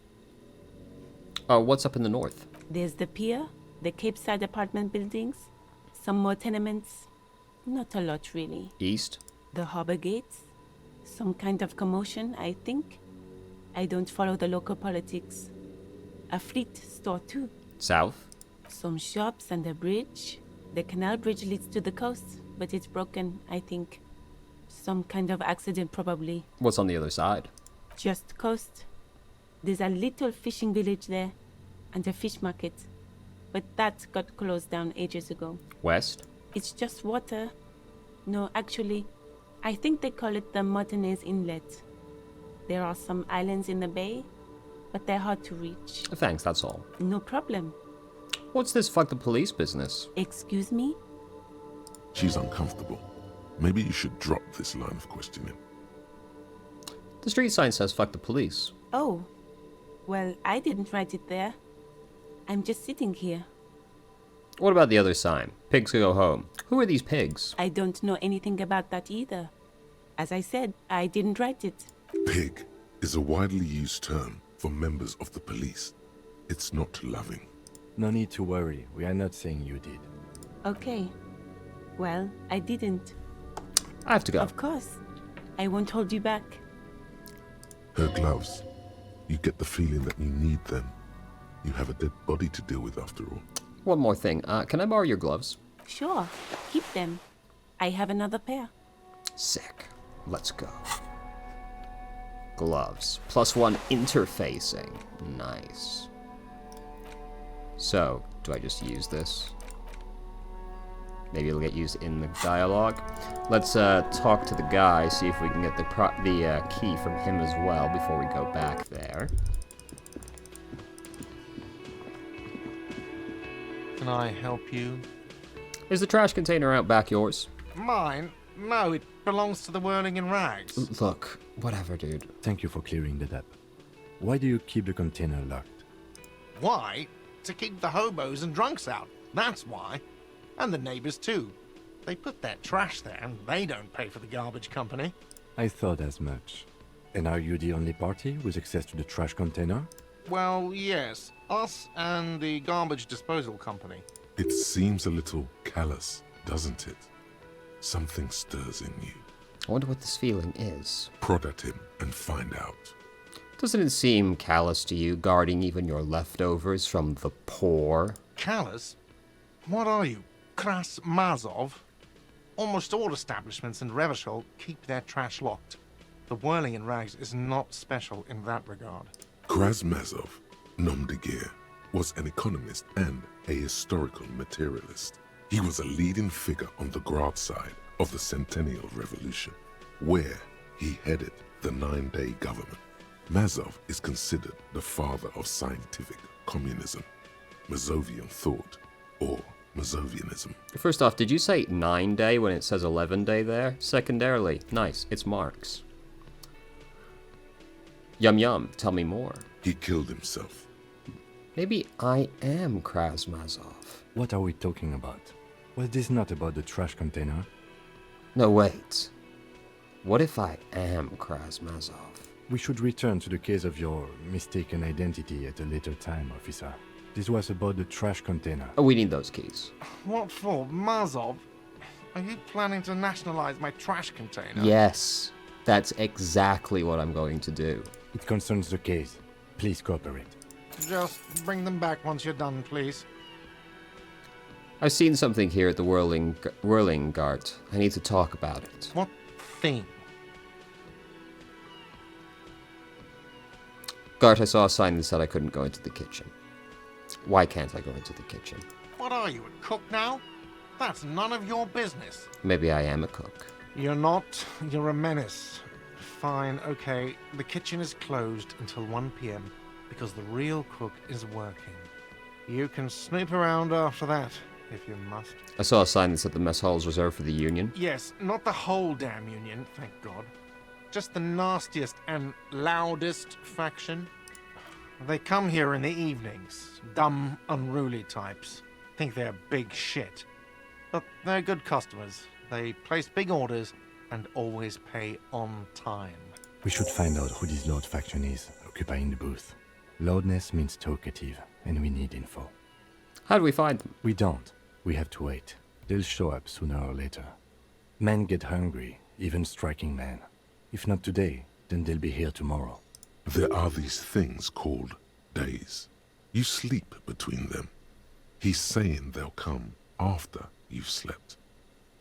Oh, what's up in the north? There's the pier, the Cape Side apartment buildings, some more tenements. Not a lot, really. East? The harbor gates. Some kind of commotion, I think. I don't follow the local politics. A fleet store, too. South? Some shops and a bridge. The canal bridge leads to the coast, but it's broken, I think. Some kind of accident, probably. What's on the other side? Just coast. There's a little fishing village there, and a fish market. But that got closed down ages ago. West? It's just water. No, actually, I think they call it the Martinez Inlet. There are some islands in the bay, but they're hard to reach. Thanks, that's all. No problem. What's this fuck the police business? Excuse me? She's uncomfortable. Maybe you should drop this line of questioning. The street sign says fuck the police. Oh, well, I didn't write it there. I'm just sitting here. What about the other sign? Pigs go home. Who are these pigs? I don't know anything about that either. As I said, I didn't write it. Pig is a widely used term for members of the police. It's not loving. No need to worry. We are not saying you did. Okay. Well, I didn't. I have to go. Of course. I won't hold you back. Her gloves. You get the feeling that you need them. You have a dead body to deal with after all. One more thing. Can I borrow your gloves? Sure. Keep them. I have another pair. Sick. Let's go. Gloves. +1 interfacing. Nice. So, do I just use this? Maybe it'll get used in the dialogue. Let's talk to the guy, see if we can get the key from him as well before we go back there. Can I help you? Is the trash container out back yours? Mine? No, it belongs to the Whirling in Rags. Look, whatever, dude. Thank you for clearing that up. Why do you keep the container locked? Why? To keep the hobos and drunks out. That's why. And the neighbors too. They put their trash there and they don't pay for the garbage company. I thought as much. And are you the only party with access to the trash container? Well, yes. Us and the garbage disposal company. It seems a little callous, doesn't it? Something stirs in you. I wonder what this feeling is. Prod at him and find out. Doesn't it seem callous to you, guarding even your leftovers from the poor? Callous? What are you, Kras Mazov? Almost all establishments in Revachol keep their trash locked. The Whirling in Rags is not special in that regard. Krasmazov, nom de guerre, was an economist and a historical materialist. He was a leading figure on the Grad side of the Centennial Revolution, where he headed the 9-day government. Mazov is considered the father of scientific communism, Mazovian thought, or Mazovianism. First off, did you say 9-day when it says 11-day there? Secondarily, nice, it's Marx. Yum yum, tell me more. He killed himself. Maybe I am Krasmazov. What are we talking about? Was this not about the trash container? No, wait. What if I am Krasmazov? We should return to the case of your mistaken identity at a later time, officer. This was about the trash container. Oh, we need those keys. What for, Mazov? Are you planning to nationalize my trash container? Yes, that's exactly what I'm going to do. It concerns the case. Please cooperate. Just bring them back once you're done, please. I've seen something here at the Whirling Gart. I need to talk about it. What thing? Gart, I saw a sign that said I couldn't go into the kitchen. Why can't I go into the kitchen? What are you, a cook now? That's none of your business. Maybe I am a cook. You're not. You're a menace. Fine, okay. The kitchen is closed until 1 p.m. because the real cook is working. You can snoop around after that. if you must. I saw a sign that said the mess hall is reserved for the Union. Yes, not the whole damn Union, thank God. Just the nastiest and loudest faction. They come here in the evenings. Dumb, unruly types. Think they're big shit. But they're good customers. They place big orders and always pay on time. We should find out who this Lord faction is, occupying the booth. Loudness means talkative, and we need info. How do we find them? We don't. We have to wait. They'll show up sooner or later. Men get hungry, even striking men. If not today, then they'll be here tomorrow. There are these things called days. You sleep between them. He's saying they'll come after you've slept.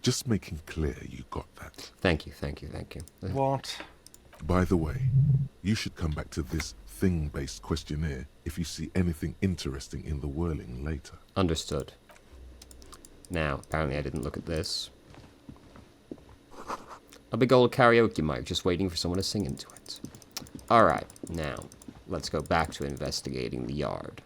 Just making clear you got that. Thank you, thank you, thank you. What? By the way, you should come back to this thing-based questionnaire if you see anything interesting in the whirling later. Understood. Now, apparently I didn't look at this. A big old karaoke mic, just waiting for someone to sing into it. Alright, now, let's go back to investigating the yard.